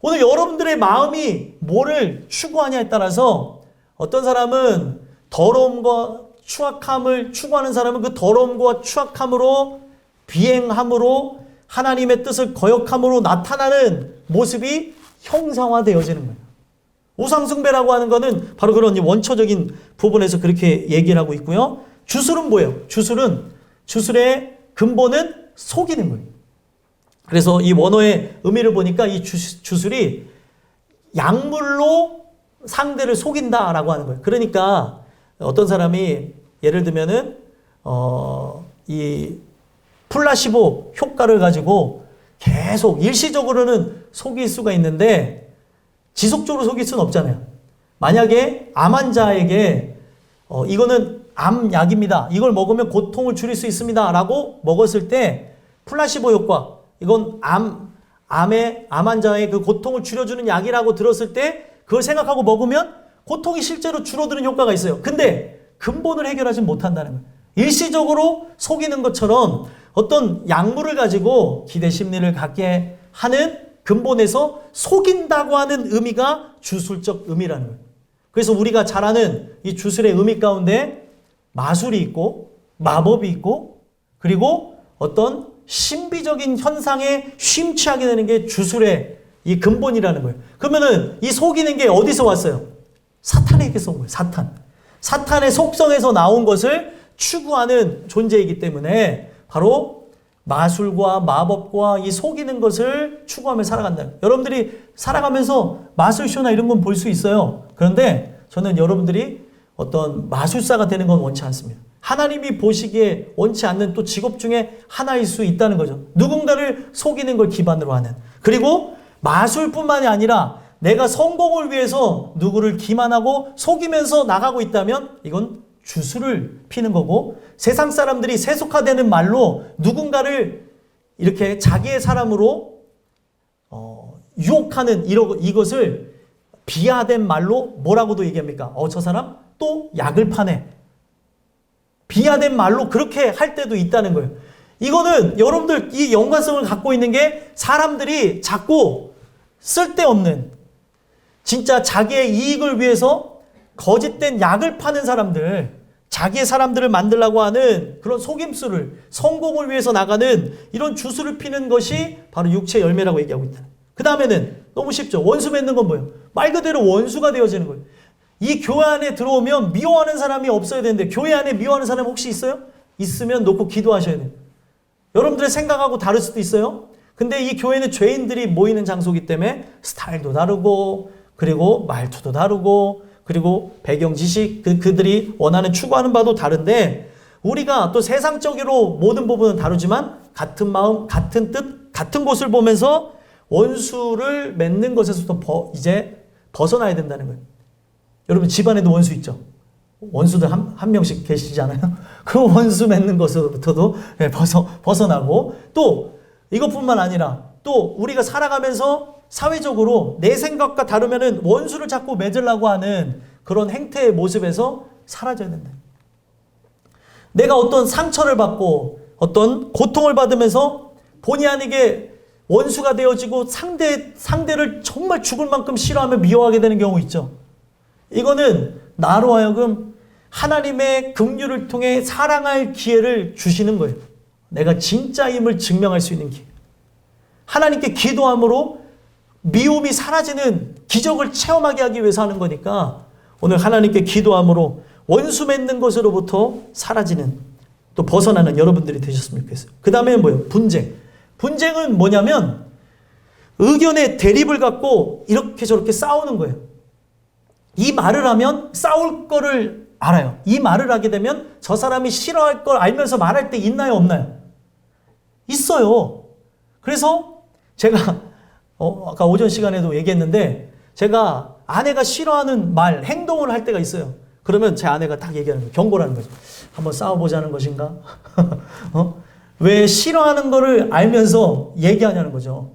오늘 여러분들의 마음이 뭐를 추구하냐에 따라서 어떤 사람은 더러움과 추악함을 추구하는 사람은 그 더러움과 추악함으로 비행함으로 하나님의 뜻을 거역함으로 나타나는 모습이 형상화되어지는 거예요. 우상숭배라고 하는 것은 바로 그런 원초적인 부분에서 그렇게 얘기를 하고 있고요. 주술은 뭐예요? 주술의 근본은 속이는 거예요. 그래서 이 원어의 의미를 보니까 이 주술이 약물로 상대를 속인다라고 하는 거예요. 그러니까 어떤 사람이 예를 들면은 이 플라시보 효과를 가지고 계속 일시적으로는 속일 수가 있는데 지속적으로 속일 수는 없잖아요. 만약에 암 환자에게 이거는 암약입니다. 이걸 먹으면 고통을 줄일 수 있습니다. 라고 먹었을 때 플라시보 효과, 이건 암 환자의 그 고통을 줄여주는 약이라고 들었을 때 그걸 생각하고 먹으면 고통이 실제로 줄어드는 효과가 있어요. 근데 근본을 해결하지 못한다는 거예요. 일시적으로 속이는 것처럼 어떤 약물을 가지고 기대 심리를 갖게 하는 근본에서 속인다고 하는 의미가 주술적 의미라는 거예요. 그래서 우리가 잘 아는 이 주술의 의미 가운데 마술이 있고 마법이 있고 그리고 어떤 신비적인 현상에 심취하게 되는 게 주술의 이 근본이라는 거예요. 그러면은 이 속이는 게 어디서 왔어요? 사탄에게서 온 거예요. 사탄의 속성에서 나온 것을 추구하는 존재이기 때문에 바로 마술과 마법과 이 속이는 것을 추구하며 살아간다. 여러분들이 살아가면서 마술쇼나 이런 건 볼 수 있어요. 그런데 저는 여러분들이 어떤 마술사가 되는 건 원치 않습니다. 하나님이 보시기에 원치 않는 또 직업 중에 하나일 수 있다는 거죠. 누군가를 속이는 걸 기반으로 하는. 그리고 마술뿐만이 아니라 내가 성공을 위해서 누구를 기만하고 속이면서 나가고 있다면 이건 주술을 피는 거고 세상 사람들이 세속화되는 말로 누군가를 이렇게 자기의 사람으로 유혹하는 이것을 비하된 말로 뭐라고도 얘기합니까? 저 사람 또 약을 파네. 비하된 말로 그렇게 할 때도 있다는 거예요. 이거는 여러분들 이 연관성을 갖고 있는 게 사람들이 자꾸 쓸데없는 진짜 자기의 이익을 위해서 거짓된 약을 파는 사람들, 자기의 사람들을 만들려고 하는 그런 속임수를 성공을 위해서 나가는 이런 주술을 피는 것이 바로 육체의 열매라고 얘기하고 있다. 그 다음에는 너무 쉽죠. 원수 맺는 건 뭐예요? 말 그대로 원수가 되어지는 거예요. 이 교회 안에 들어오면 미워하는 사람이 없어야 되는데 교회 안에 미워하는 사람 혹시 있어요? 있으면 놓고 기도하셔야 돼요. 여러분들의 생각하고 다를 수도 있어요. 근데 이 교회는 죄인들이 모이는 장소이기 때문에 스타일도 다르고 그리고 말투도 다르고 그리고 배경 지식 그들이 원하는 추구하는 바도 다른데 우리가 또 세상적으로 모든 부분은 다루지만 같은 마음, 같은 뜻, 같은 곳을 보면서 원수를 맺는 것에서도 이제 벗어나야 된다는 거예요. 여러분 집안에도 원수 있죠? 원수들 한 명씩 계시지 않아요? 그 원수 맺는 것으로부터도 벗어나고, 또 이것뿐만 아니라 또 우리가 살아가면서 사회적으로 내 생각과 다르면은 원수를 자꾸 맺으려고 하는 그런 행태의 모습에서 사라져야 된다. 내가 어떤 상처를 받고 어떤 고통을 받으면서 본의 아니게 원수가 되어지고 상대를 정말 죽을 만큼 싫어하며 미워하게 되는 경우 있죠. 이거는 나로 하여금 하나님의 긍휼을 통해 사랑할 기회를 주시는 거예요. 내가 진짜임을 증명할 수 있는 기회. 하나님께 기도함으로 미움이 사라지는 기적을 체험하게 하기 위해서 하는 거니까 오늘 하나님께 기도함으로 원수 맺는 것으로부터 사라지는, 또 벗어나는 여러분들이 되셨으면 좋겠어요. 그 다음에 뭐예요? 분쟁. 분쟁은 뭐냐면 의견의 대립을 갖고 이렇게 저렇게 싸우는 거예요. 이 말을 하면 싸울 거를 알아요. 이 말을 하게 되면 저 사람이 싫어할 걸 알면서 말할 때 있나요, 없나요? 있어요. 그래서 제가 아까 오전 시간에도 얘기했는데, 제가 아내가 싫어하는 말, 행동을 할 때가 있어요. 그러면 제 아내가 딱 얘기하는 거예요. 경고를 하는 거죠. 한번 싸워보자는 것인가? 왜 싫어하는 거를 알면서 얘기하냐는 거죠.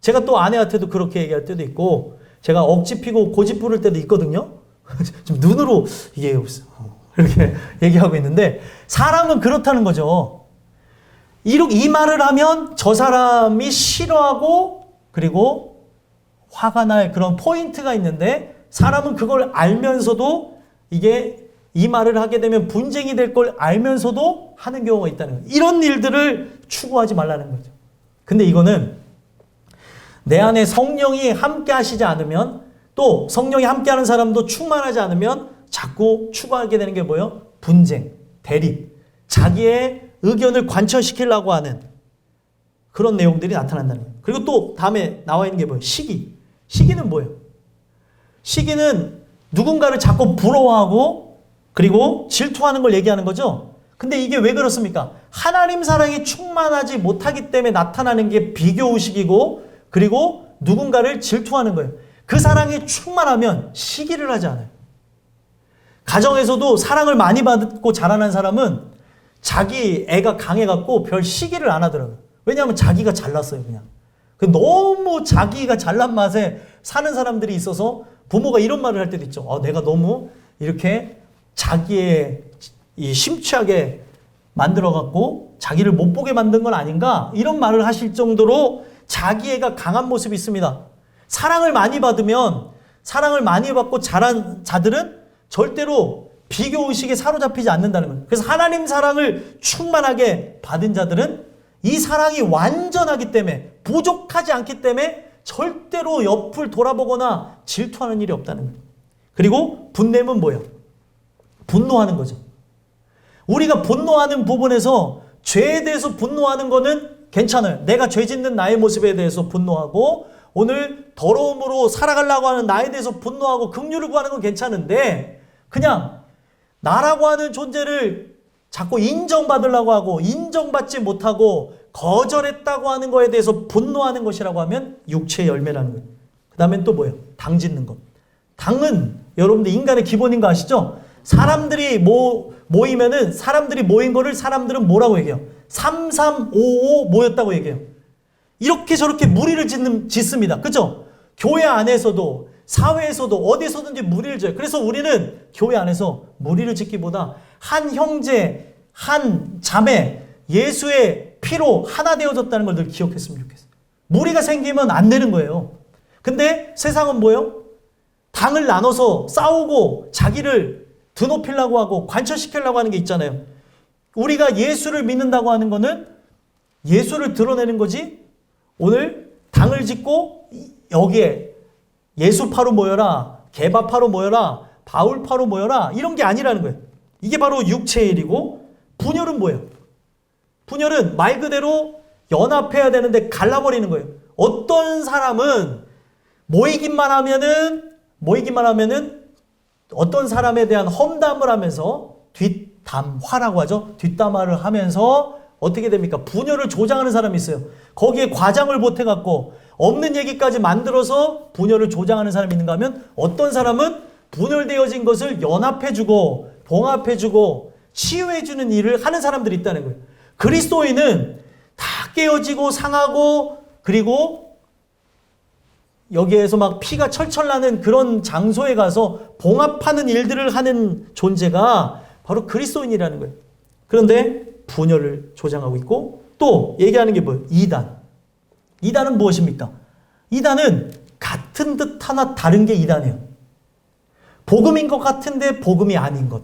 제가 또 아내한테도 그렇게 얘기할 때도 있고, 제가 억지 피고 고집 부를 때도 있거든요. 좀 눈으로 이게 이렇게 얘기하고 있는데, 사람은 그렇다는 거죠. 이 말을 하면 저 사람이 싫어하고 그리고 화가 날 그런 포인트가 있는데, 사람은 그걸 알면서도 이게 이 말을 하게 되면 분쟁이 될 걸 알면서도 하는 경우가 있다는 거예요. 이런 일들을 추구하지 말라는 거죠. 근데 이거는 내 안에 성령이 함께 하시지 않으면, 또 성령이 함께 하는 사람도 충만하지 않으면 자꾸 추구하게 되는 게 뭐예요? 분쟁, 대립, 자기의 의견을 관철시키려고 하는 그런 내용들이 나타난다는 거예요. 그리고 또 다음에 나와 있는 게 뭐예요? 시기. 시기는 뭐예요? 시기는 누군가를 자꾸 부러워하고 그리고 질투하는 걸 얘기하는 거죠. 근데 이게 왜 그렇습니까? 하나님 사랑이 충만하지 못하기 때문에 나타나는 게 비교의식이고, 그리고 누군가를 질투하는 거예요. 그 사랑이 충만하면 시기를 하지 않아요. 가정에서도 사랑을 많이 받고 자라난 사람은 자기 애가 강해갖고 별 시기를 안 하더라고요. 왜냐하면 자기가 잘났어요, 그냥. 너무 자기가 잘난 맛에 사는 사람들이 있어서 부모가 이런 말을 할 때도 있죠. 내가 너무 이렇게 자기의 심취하게 만들어갖고 자기를 못 보게 만든 건 아닌가? 이런 말을 하실 정도로 자기 애가 강한 모습이 있습니다. 사랑을 많이 받으면, 사랑을 많이 받고 자란 자들은 절대로 비교의식에 사로잡히지 않는다는 거예요. 그래서 하나님 사랑을 충만하게 받은 자들은 이 사랑이 완전하기 때문에, 부족하지 않기 때문에 절대로 옆을 돌아보거나 질투하는 일이 없다는 거예요. 그리고 분냄은 뭐예요? 분노하는 거죠. 우리가 분노하는 부분에서 죄에 대해서 분노하는 거는 괜찮아요. 내가 죄 짓는 나의 모습에 대해서 분노하고, 오늘 더러움으로 살아가려고 하는 나에 대해서 분노하고 긍휼을 구하는 건 괜찮은데, 그냥 나라고 하는 존재를 자꾸 인정받으려고 하고 인정받지 못하고 거절했다고 하는 거에 대해서 분노하는 것이라고 하면 육체의 열매라는 거예요. 그 다음엔 또 뭐예요? 당 짓는 것. 당은 여러분들 인간의 기본인 거 아시죠? 사람들이 모이면은, 사람들이 모인 거를 사람들은 뭐라고 얘기해요? 3355 모였다고 얘기해요. 이렇게 저렇게 무리를 짓습니다. 그죠? 교회 안에서도 사회에서도 어디서든지 무리를 져요. 그래서 우리는 교회 안에서 무리를 짓기보다 한 형제, 한 자매, 예수의 피로 하나 되어졌다는 걸 늘 기억했으면 좋겠어요. 무리가 생기면 안 되는 거예요. 근데 세상은 뭐예요? 당을 나눠서 싸우고 자기를 드높이려고 하고 관철시키려고 하는 게 있잖아요. 우리가 예수를 믿는다고 하는 거는 예수를 드러내는 거지, 오늘 당을 짓고 여기에 예수파로 모여라, 개바파로 모여라, 바울파로 모여라, 이런 게 아니라는 거예요. 이게 바로 육체의 일이고, 분열은 뭐예요? 분열은 말 그대로 연합해야 되는데 갈라버리는 거예요. 어떤 사람은 모이기만 하면은 어떤 사람에 대한 험담을 하면서 담화라고 하죠. 뒷담화를 하면서 어떻게 됩니까? 분열을 조장하는 사람이 있어요. 거기에 과장을 보태갖고 없는 얘기까지 만들어서 분열을 조장하는 사람이 있는가 하면 어떤 사람은 분열되어진 것을 연합해주고 봉합해주고 치유해주는 일을 하는 사람들이 있다는 거예요. 그리스도인은 다 깨어지고 상하고 그리고 여기에서 막 피가 철철 나는 그런 장소에 가서 봉합하는 일들을 하는 존재가 바로 그리스도인이라는 거예요. 그런데 분열을 조장하고 있고 또 얘기하는 게 뭐예요? 이단. 이단은 무엇입니까? 이단은 같은 듯 하나 다른 게 이단이에요. 복음인 것 같은데 복음이 아닌 것.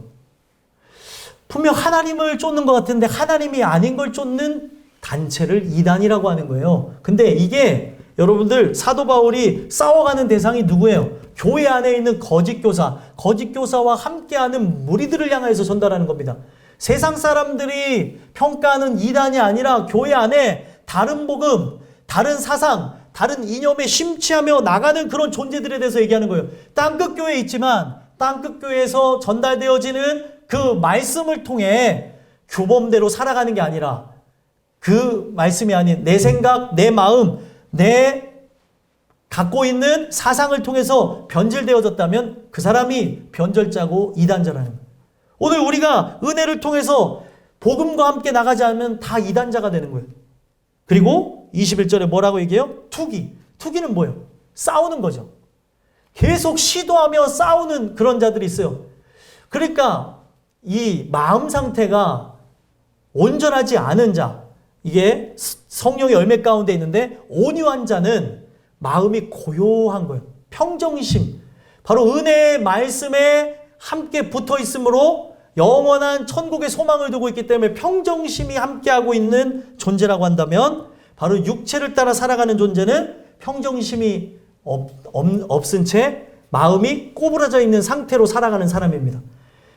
분명 하나님을 쫓는 것 같은데 하나님이 아닌 걸 쫓는 단체를 이단이라고 하는 거예요. 근데 이게 여러분들 사도 바울이 싸워가는 대상이 누구예요? 교회 안에 있는 거짓 교사와 함께하는 무리들을 향해서 전달하는 겁니다. 세상 사람들이 평가하는 이단이 아니라 교회 안에 다른 복음, 다른 사상, 다른 이념에 심취하며 나가는 그런 존재들에 대해서 얘기하는 거예요. 땅끝 교회에 있지만 땅끝 교회에서 전달되어지는 그 말씀을 통해 규범대로 살아가는 게 아니라 그 말씀이 아닌 내 생각, 내 마음, 내 갖고 있는 사상을 통해서 변질되어졌다면 그 사람이 변절자고 이단자라는 거예요. 오늘 우리가 은혜를 통해서 복음과 함께 나가지 않으면 다 이단자가 되는 거예요. 그리고 21절에 뭐라고 얘기해요? 투기. 투기는 뭐예요? 싸우는 거죠. 계속 시도하며 싸우는 그런 자들이 있어요. 그러니까 이 마음 상태가 온전하지 않은 자, 이게 성령의 열매 가운데 있는데 온유한 자는 마음이 고요한 거예요. 평정심. 바로 은혜의 말씀에 함께 붙어 있으므로 영원한 천국의 소망을 두고 있기 때문에 평정심이 함께하고 있는 존재라고 한다면 바로 육체를 따라 살아가는 존재는 평정심이 없은 채 마음이 꼬부라져 있는 상태로 살아가는 사람입니다.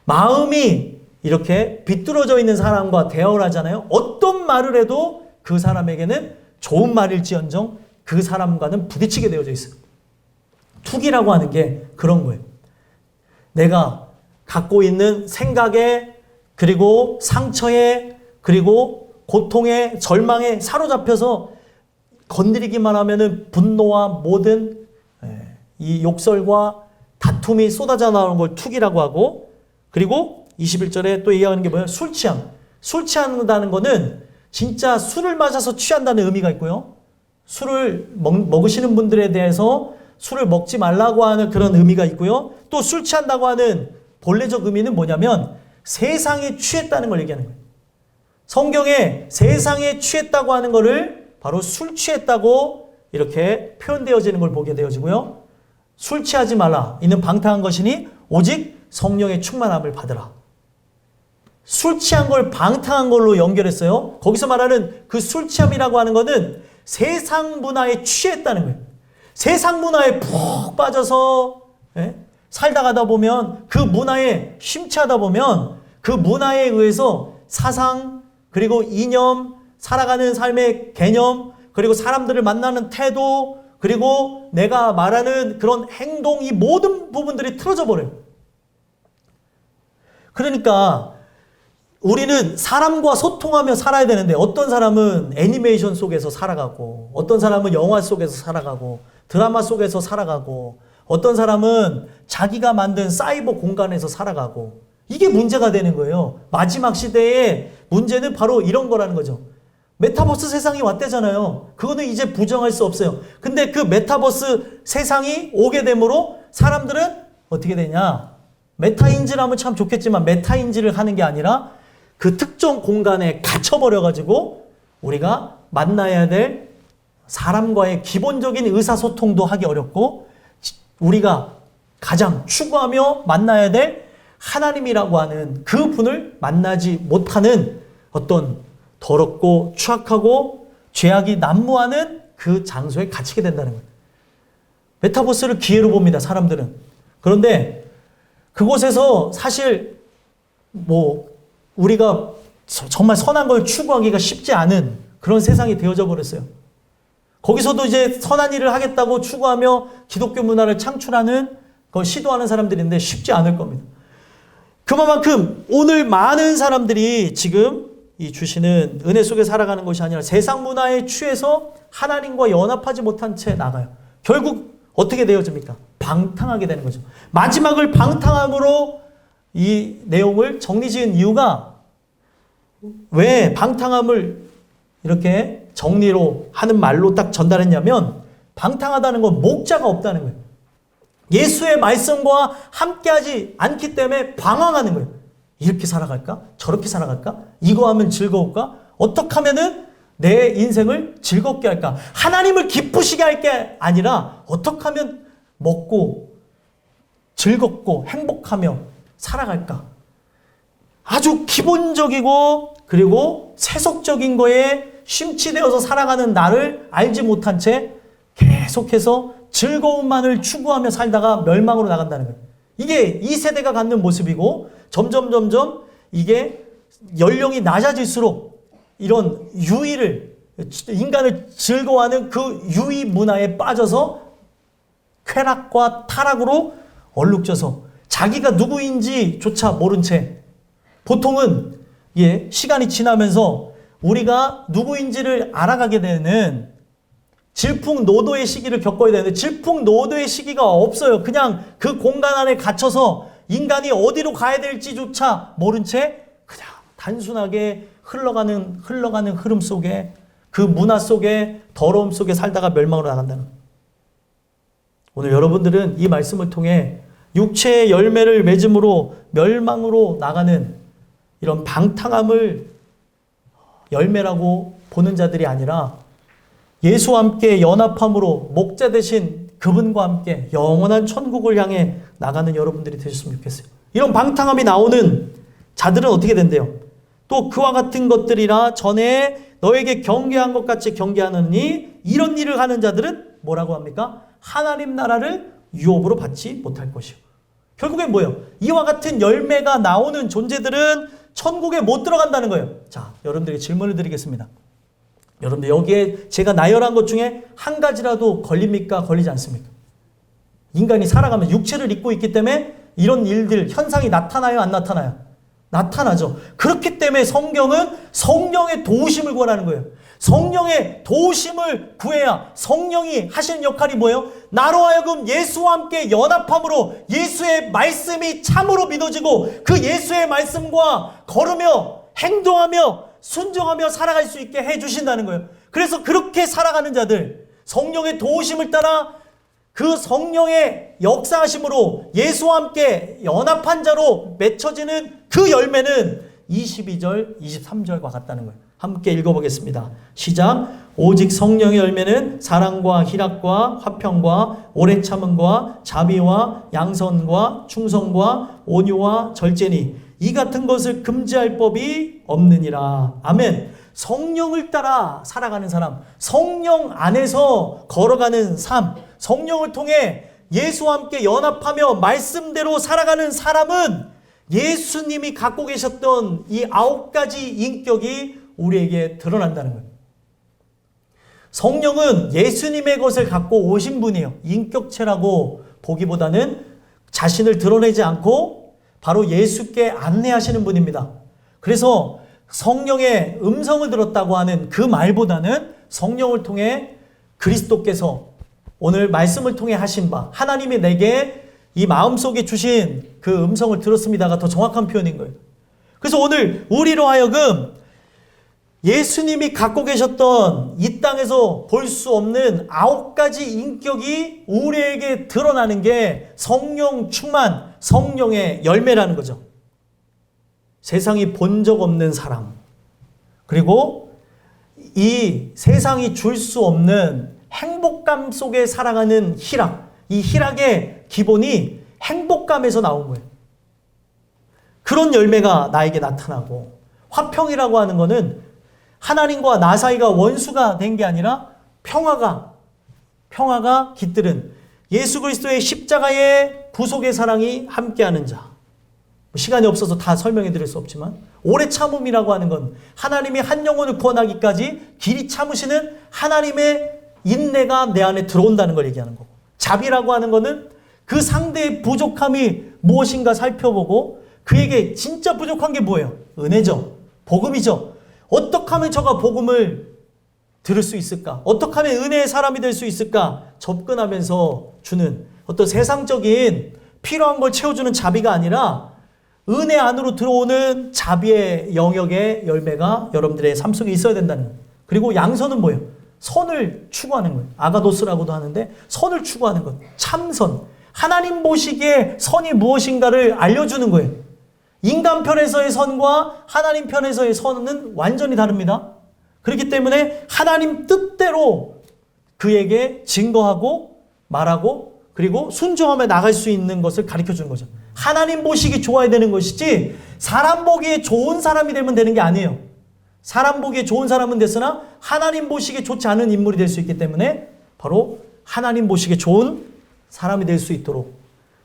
마음이 이렇게 비뚤어져 있는 사람과 대화를 하잖아요. 어떤 말을 해도 그 사람에게는 좋은 말일지언정 그 사람과는 부딪히게 되어져 있어요. 투기라고 하는 게 그런 거예요. 내가 갖고 있는 생각에 그리고 상처에 그리고 고통에 절망에 사로잡혀서 건드리기만 하면은 분노와 모든 이 욕설과 다툼이 쏟아져 나오는 걸 투기라고 하고 그리고 21절에 또 얘기하는 게 뭐예요? 술 취함. 술 취한다는 거는 진짜 술을 마셔서 취한다는 의미가 있고요. 술을 먹으시는 분들에 대해서 술을 먹지 말라고 하는 그런 의미가 있고요. 또 술 취한다고 하는 본래적 의미는 뭐냐면 세상에 취했다는 걸 얘기하는 거예요. 성경에 세상에 취했다고 하는 거를 바로 술 취했다고 이렇게 표현되어지는 걸 보게 되어지고요. 술 취하지 말라. 이는 방탕한 것이니 오직 성령의 충만함을 받으라. 술 취한 걸 방탕한 걸로 연결했어요. 거기서 말하는 그 술 취함이라고 하는 거는 세상 문화에 취했다는 거예요. 세상 문화에 푹 빠져서 살다 가다 보면 그 문화에 심취하다 보면 그 문화에 의해서 사상 그리고 이념, 살아가는 삶의 개념 그리고 사람들을 만나는 태도 그리고 내가 말하는 그런 행동 이 모든 부분들이 틀어져 버려요. 그러니까 우리는 사람과 소통하며 살아야 되는데 어떤 사람은 애니메이션 속에서 살아가고 어떤 사람은 영화 속에서 살아가고 드라마 속에서 살아가고 어떤 사람은 자기가 만든 사이버 공간에서 살아가고 이게 문제가 되는 거예요. 마지막 시대의 문제는 바로 이런 거라는 거죠. 메타버스 세상이 왔대잖아요. 그거는 이제 부정할 수 없어요. 근데 그 메타버스 세상이 오게 되므로 사람들은 어떻게 되냐? 메타인지를 하면 참 좋겠지만 메타인지를 하는 게 아니라 그 특정 공간에 갇혀버려가지고 우리가 만나야 될 사람과의 기본적인 의사소통도 하기 어렵고 우리가 가장 추구하며 만나야 될 하나님이라고 하는 그 분을 만나지 못하는 어떤 더럽고 추악하고 죄악이 난무하는 그 장소에 갇히게 된다는 거예요. 메타버스를 기회로 봅니다, 사람들은. 그런데 그곳에서 사실 우리가 정말 선한 걸 추구하기가 쉽지 않은 그런 세상이 되어져 버렸어요. 거기서도 이제 선한 일을 하겠다고 추구하며 기독교 문화를 창출하는 걸 시도하는 사람들인데 쉽지 않을 겁니다. 그만큼 오늘 많은 사람들이 지금 이 주시는 은혜 속에 살아가는 것이 아니라 세상 문화에 취해서 하나님과 연합하지 못한 채 나가요. 결국 어떻게 되어집니까? 방탕하게 되는 거죠. 마지막을 방탕함으로 이 내용을 정리 지은 이유가, 왜 방탕함을 이렇게 정리로 하는 말로 딱 전달했냐면, 방탕하다는 건 목자가 없다는 거예요. 예수의 말씀과 함께하지 않기 때문에 방황하는 거예요. 이렇게 살아갈까? 저렇게 살아갈까? 이거 하면 즐거울까? 어떻게 하면은 내 인생을 즐겁게 할까? 하나님을 기쁘시게 할 게 아니라 어떻게 하면 먹고 즐겁고 행복하며 살아갈까? 아주 기본적이고 그리고 세속적인 거에 심취되어서 살아가는 나를 알지 못한 채 계속해서 즐거움만을 추구하며 살다가 멸망으로 나간다는 거예요. 이게 이 세대가 갖는 모습이고, 점점 이게 연령이 낮아질수록 이런 유의를, 인간을 즐거워하는 그 유의 문화에 빠져서 쾌락과 타락으로 얼룩져서 자기가 누구인지조차 모른 채, 보통은 시간이 지나면서 우리가 누구인지를 알아가게 되는 질풍노도의 시기를 겪어야 되는데, 질풍노도의 시기가 없어요. 그냥 그 공간 안에 갇혀서 인간이 어디로 가야 될지조차 모른 채 그냥 단순하게 흘러가는 흐름 속에, 그 문화 속에, 더러움 속에 살다가 멸망으로 나간다는 거예요. 오늘 여러분들은 이 말씀을 통해 육체의 열매를 맺음으로 멸망으로 나가는 이런 방탕함을 열매라고 보는 자들이 아니라, 예수와 함께 연합함으로 목자 되신 그분과 함께 영원한 천국을 향해 나가는 여러분들이 되셨으면 좋겠어요. 이런 방탕함이 나오는 자들은 어떻게 된대요? 또 그와 같은 것들이라 전에 너에게 경계한 것 같이 경계하느니, 이런 일을 하는 자들은 뭐라고 합니까? 하나님 나라를 유업으로 받지 못할 것이요. 결국엔 뭐예요? 이와 같은 열매가 나오는 존재들은 천국에 못 들어간다는 거예요. 자, 여러분들에게 질문을 드리겠습니다. 여러분들 여기에 제가 나열한 것 중에 한 가지라도 걸립니까? 걸리지 않습니까? 인간이 살아가면 육체를 입고 있기 때문에 이런 일들, 현상이 나타나요? 안 나타나요? 나타나죠. 그렇기 때문에 성경은 성령의 도우심을 구하라는 거예요. 성령의 도우심을 구해야, 성령이 하시는 역할이 뭐예요? 나로 하여금 예수와 함께 연합함으로 예수의 말씀이 참으로 믿어지고 그 예수의 말씀과 걸으며 행동하며 순종하며 살아갈 수 있게 해주신다는 거예요. 그래서 그렇게 살아가는 자들, 성령의 도우심을 따라 그 성령의 역사하심으로 예수와 함께 연합한 자로 맺혀지는 그 열매는 22절, 23절과 같다는 거예요. 함께 읽어보겠습니다. 시작. 오직 성령의 열매는 사랑과 희락과 화평과 오래 참음과 자비와 양선과 충성과 온유와 절제니 이 같은 것을 금지할 법이 없느니라. 아멘. 성령을 따라 살아가는 사람, 성령 안에서 걸어가는 삶, 성령을 통해 예수와 함께 연합하며 말씀대로 살아가는 사람은 예수님이 갖고 계셨던 이 9가지 인격이 우리에게 드러난다는 거예요. 성령은 예수님의 것을 갖고 오신 분이에요. 인격체라고 보기보다는 자신을 드러내지 않고 바로 예수께 안내하시는 분입니다. 그래서 성령의 음성을 들었다고 하는 그 말보다는 성령을 통해 그리스도께서 오늘 말씀을 통해 하신 바, 하나님이 내게 이 마음속에 주신 그 음성을 들었습니다가 더 정확한 표현인 거예요. 그래서 오늘 우리로 하여금 예수님이 갖고 계셨던 이 땅에서 볼 수 없는 9가지 인격이 우리에게 드러나는 게 성령 충만, 성령의 열매라는 거죠. 세상이 본 적 없는 사랑, 그리고 이 세상이 줄 수 없는 행복감 속에 살아가는 희락, 이 희락의 기본이 행복감에서 나온 거예요. 그런 열매가 나에게 나타나고, 화평이라고 하는 거는 하나님과 나 사이가 원수가 된 게 아니라 평화가 깃들은 예수 그리스도의 십자가의 부속의 사랑이 함께하는 자. 시간이 없어서 다 설명해 드릴 수 없지만, 오래 참음이라고 하는 건 하나님이 한 영혼을 구원하기까지 길이 참으시는 하나님의 인내가 내 안에 들어온다는 걸 얘기하는 거고, 자비라고 하는 거는 그 상대의 부족함이 무엇인가 살펴보고 그에게 진짜 부족한 게 뭐예요? 은혜죠. 복음이죠. 어떻게 하면 저가 복음을 들을 수 있을까? 어떻게 하면 은혜의 사람이 될 수 있을까? 접근하면서 주는 어떤 세상적인 필요한 걸 채워주는 자비가 아니라 은혜 안으로 들어오는 자비의 영역의 열매가 여러분들의 삶 속에 있어야 된다는 거예요. 그리고 양선은 뭐예요? 선을 추구하는 거예요. 아가도스라고도 하는데 선을 추구하는 것. 참선. 하나님 보시기에 선이 무엇인가를 알려주는 거예요. 인간 편에서의 선과 하나님 편에서의 선은 완전히 다릅니다. 그렇기 때문에 하나님 뜻대로 그에게 증거하고 말하고 그리고 순종하며 나갈 수 있는 것을 가르쳐주는 거죠. 하나님 보시기 좋아야 되는 것이지 사람 보기에 좋은 사람이 되면 되는 게 아니에요. 사람 보기에 좋은 사람은 됐으나 하나님 보시기에 좋지 않은 인물이 될 수 있기 때문에 바로 하나님 보시기에 좋은 사람이 될 수 있도록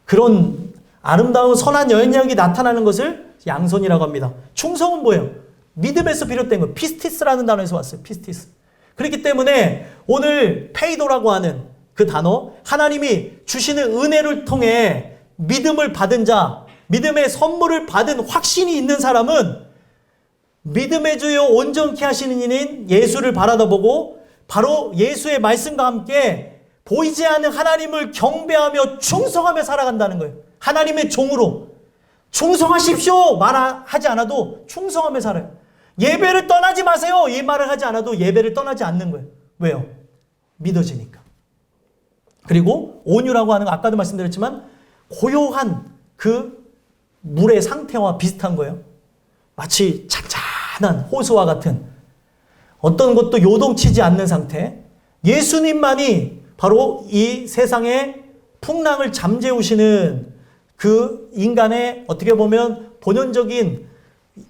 그런 아름다운 선한 영향력이 나타나는 것을 양선이라고 합니다. 충성은 뭐예요? 믿음에서 비롯된 거. 피스티스라는 단어에서 왔어요. 피스티스. 그렇기 때문에 오늘 페이도라고 하는 그 단어, 하나님이 주시는 은혜를 통해 믿음을 받은 자, 믿음의 선물을 받은 확신이 있는 사람은 믿음의 주요 온전케 하시는 이인 예수를 바라다보고 바로 예수의 말씀과 함께 보이지 않는 하나님을 경배하며 충성하며 살아간다는 거예요. 하나님의 종으로 충성하십시오 말하지 않아도 충성하며 살아요. 예배를 떠나지 마세요 이 말을 하지 않아도 예배를 떠나지 않는 거예요. 왜요? 믿어지니까. 그리고 온유라고 하는 거 아까도 말씀드렸지만 고요한 그 물의 상태와 비슷한 거예요. 마치 잔잔한 호수와 같은 어떤 것도 요동치지 않는 상태. 예수님만이 바로 이 세상의 풍랑을 잠재우시는 그 인간의 어떻게 보면 본연적인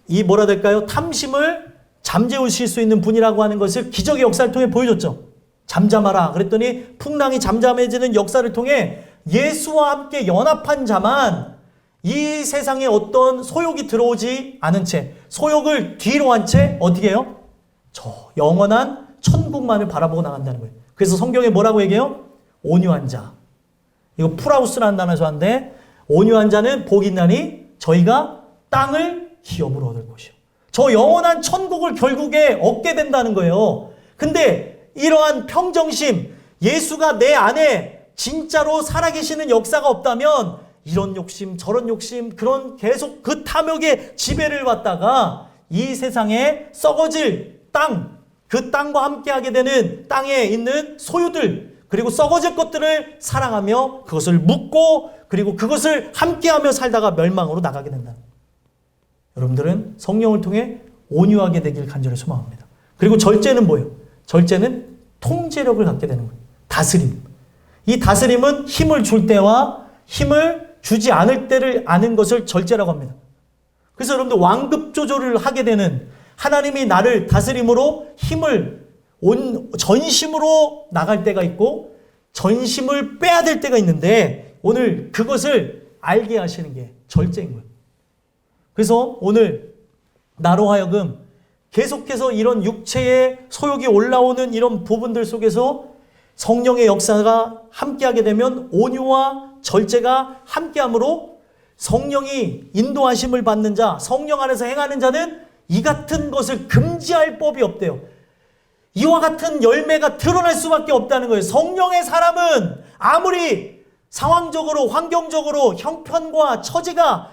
이 뭐라 될까요? 탐심을 잠재우실 수 있는 분이라고 하는 것을 기적의 역사를 통해 보여줬죠. 잠잠하라 그랬더니 풍랑이 잠잠해지는 역사를 통해 예수와 함께 연합한 자만 이 세상에 어떤 소욕이 들어오지 않은 채 소욕을 뒤로 한 채 어떻게 해요? 저 영원한 천국만을 바라보고 나간다는 거예요. 그래서 성경에 뭐라고 얘기해요? 온유한 자. 이거 프라우스라는 단어에서 왔는데 온유한 자는 복이 있나니 저희가 땅을 기업으로 얻을 것이요. 저 영원한 천국을 결국에 얻게 된다는 거예요. 근데 이러한 평정심, 예수가 내 안에 진짜로 살아계시는 역사가 없다면 이런 욕심, 저런 욕심, 그런 계속 그 탐욕의 지배를 받다가 이 세상에 썩어질 땅, 그 땅과 함께하게 되는 땅에 있는 소유들, 그리고 썩어질 것들을 사랑하며 그것을 묻고 그리고 그것을 함께하며 살다가 멸망으로 나가게 된다. 여러분들은 성령을 통해 온유하게 되길 간절히 소망합니다. 그리고 절제는 뭐예요? 절제는 통제력을 갖게 되는 거예요. 다스림. 이 다스림은 힘을 줄 때와 힘을 주지 않을 때를 아는 것을 절제라고 합니다. 그래서 여러분들 완급 조절을 하게 되는 하나님이 나를 다스림으로 힘을 전심으로 나갈 때가 있고 전심을 빼야 될 때가 있는데 오늘 그것을 알게 하시는 게 절제인 거예요. 그래서 오늘 나로 하여금 계속해서 이런 육체의 소욕이 올라오는 이런 부분들 속에서 성령의 역사가 함께하게 되면 온유와 절제가 함께함으로 성령이 인도하심을 받는 자, 성령 안에서 행하는 자는 이 같은 것을 금지할 법이 없대요. 이와 같은 열매가 드러날 수밖에 없다는 거예요. 성령의 사람은 아무리 상황적으로 환경적으로 형편과 처지가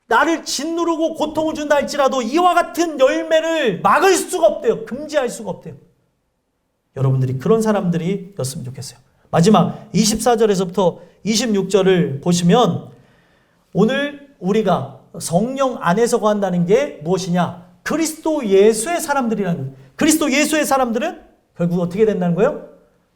나를 짓누르고 고통을 준다 할지라도 이와 같은 열매를 막을 수가 없대요. 금지할 수가 없대요. 여러분들이 그런 사람들이었으면 좋겠어요. 마지막 24절에서부터 26절을 보시면 오늘 우리가 성령 안에서 거한다는 게 무엇이냐? 그리스도 예수의 사람들이라는 거예요. 그리스도 예수의 사람들은 결국 어떻게 된다는 거예요?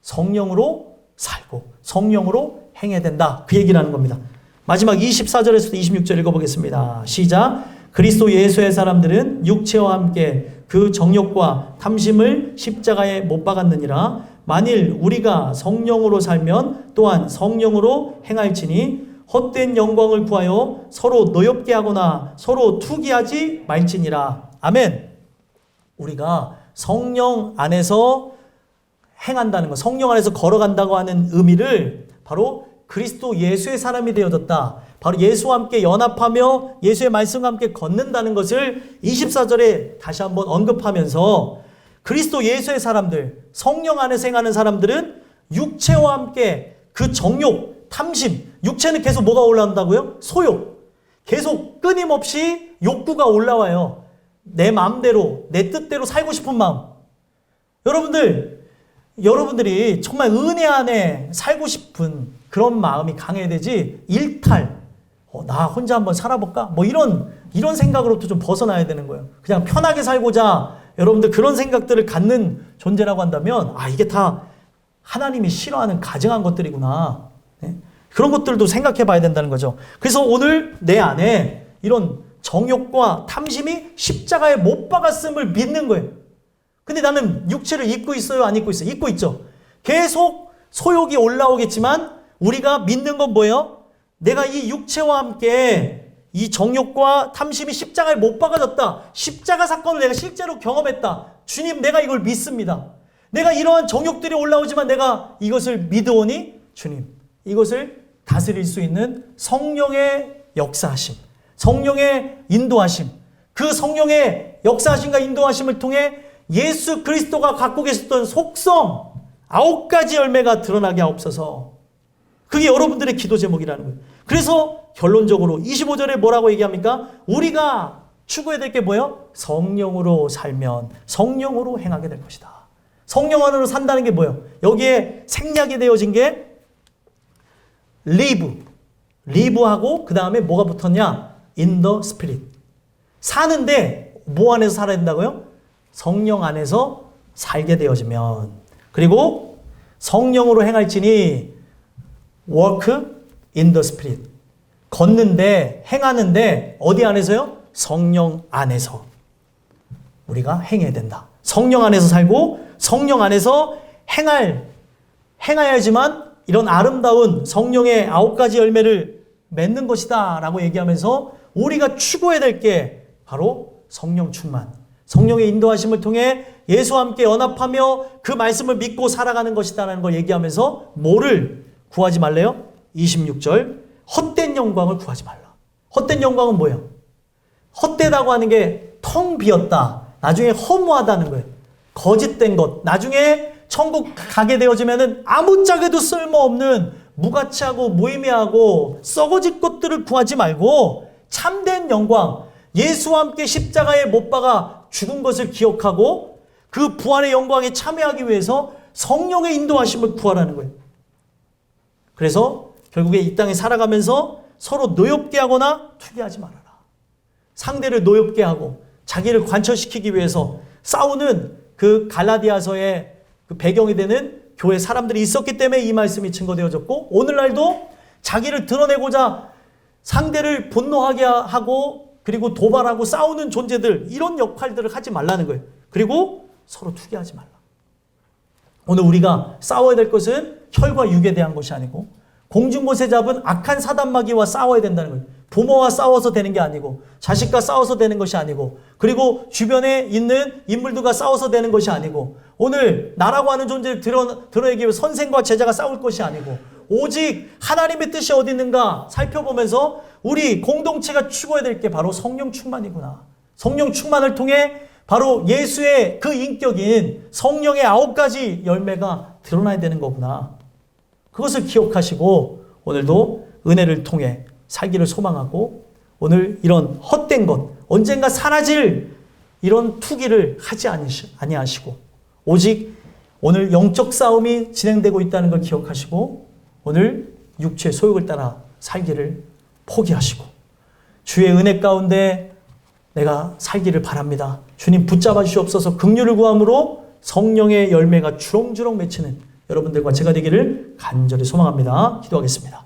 성령으로 살고 성령으로 행해야 된다. 그 얘기를 하는 겁니다. 마지막 24절에서부터 26절 읽어보겠습니다. 시작. 그리스도 예수의 사람들은 육체와 함께 그 정욕과 탐심을 십자가에 못 박았느니라. 만일 우리가 성령으로 살면 또한 성령으로 행할지니 헛된 영광을 구하여 서로 노엽게 하거나 서로 투기하지 말지니라. 아멘. 우리가 성령 안에서 행한다는 것, 성령 안에서 걸어간다고 하는 의미를 바로 그리스도 예수의 사람이 되어졌다. 바로 예수와 함께 연합하며 예수의 말씀과 함께 걷는다는 것을 24절에 다시 한번 언급하면서 그리스도 예수의 사람들, 성령 안에서 행하는 사람들은 육체와 함께 그 정욕, 탐심, 육체는 계속 뭐가 올라온다고요? 소욕. 계속 끊임없이 욕구가 올라와요. 내 마음대로, 내 뜻대로 살고 싶은 마음. 여러분들이 정말 은혜 안에 살고 싶은 그런 마음이 강해야 되지, 일탈, 나 혼자 한번 살아볼까? 뭐 이런 생각으로부터 좀 벗어나야 되는 거예요. 그냥 편하게 살고자 여러분들 그런 생각들을 갖는 존재라고 한다면, 이게 다 하나님이 싫어하는 가증한 것들이구나. 네? 그런 것들도 생각해 봐야 된다는 거죠. 그래서 오늘 내 안에 이런 정욕과 탐심이 십자가에 못 박았음을 믿는 거예요. 근데 나는 육체를 입고 있어요? 안 입고 있어요? 입고 있죠. 계속 소욕이 올라오겠지만 우리가 믿는 건 뭐예요? 내가 이 육체와 함께 이 정욕과 탐심이 십자가에 못 박아졌다. 십자가 사건을 내가 실제로 경험했다. 주님, 내가 이걸 믿습니다. 내가 이러한 정욕들이 올라오지만 내가 이것을 믿으오니 주님, 이것을 다스릴 수 있는 성령의 역사하심, 성령의 인도하심, 그 성령의 역사하심과 인도하심을 통해 예수 그리스도가 갖고 계셨던 속성 9가지 열매가 드러나게 하옵소서. 그게 여러분들의 기도 제목이라는 거예요. 그래서 결론적으로 25절에 뭐라고 얘기합니까? 우리가 추구해야 될 게 뭐예요? 성령으로 살면 성령으로 행하게 될 것이다. 성령 안으로 산다는 게 뭐예요? 여기에 생략이 되어진 게 live하고 그 다음에 뭐가 붙었냐? in the spirit. 사는데 뭐 안에서 살아야 된다고요? 성령 안에서 살게 되어지면. 그리고 성령으로 행할지니 work in the spirit. 걷는데, 행하는데 어디 안에서요? 성령 안에서 우리가 행해야 된다. 성령 안에서 살고 성령 안에서 행해야지만 이런 아름다운 성령의 9가지 열매를 맺는 것이다 라고 얘기하면서 우리가 추구해야 될 게 바로 성령 충만, 성령의 인도하심을 통해 예수와 함께 연합하며 그 말씀을 믿고 살아가는 것이다라는 걸 얘기하면서 뭐를 구하지 말래요? 26절, 헛된 영광을 구하지 말라. 헛된 영광은 뭐예요? 헛되다고 하는 게 텅 비었다. 나중에 허무하다는 거예요. 거짓된 것. 나중에 천국 가게 되어지면은 아무짝에도 쓸모없는 무가치하고 무의미하고 썩어질 것들을 구하지 말고 참된 영광, 예수와 함께 십자가에 못 박아 죽은 것을 기억하고 그 부활의 영광에 참여하기 위해서 성령의 인도하심을 구하라는 거예요. 그래서 결국에 이 땅에 살아가면서 서로 노엽게 하거나 투기하지 말아라. 상대를 노엽게 하고 자기를 관철시키기 위해서 싸우는 그 갈라디아서의 그 배경이 되는 교회 사람들이 있었기 때문에 이 말씀이 증거되어졌고, 오늘날도 자기를 드러내고자 상대를 분노하게 하고 그리고 도발하고 싸우는 존재들, 이런 역할들을 하지 말라는 거예요. 그리고 서로 투기하지 말라. 오늘 우리가 싸워야 될 것은 혈과 육에 대한 것이 아니고 공중곳에 잡은 악한 사단마귀와 싸워야 된다는 거예요. 부모와 싸워서 되는 게 아니고 자식과 싸워서 되는 것이 아니고 그리고 주변에 있는 인물들과 싸워서 되는 것이 아니고 오늘 나라고 하는 존재를 드러내기 위해 선생과 제자가 싸울 것이 아니고 오직 하나님의 뜻이 어디 있는가 살펴보면서 우리 공동체가 추구해야 될 게 바로 성령 충만이구나. 성령 충만을 통해 바로 예수의 그 인격인 성령의 9가지 열매가 드러나야 되는 거구나. 그것을 기억하시고 오늘도 은혜를 통해 살기를 소망하고 오늘 이런 헛된 것, 언젠가 사라질 이런 투기를 하지 아니하시고 오직 오늘 영적 싸움이 진행되고 있다는 걸 기억하시고 오늘 육체의 소욕을 따라 살기를 포기하시고 주의 은혜 가운데 내가 살기를 바랍니다. 주님 붙잡아 주시옵소서. 긍휼을 구함으로 성령의 열매가 주렁주렁 맺히는 여러분들과 제가 되기를 간절히 소망합니다. 기도하겠습니다.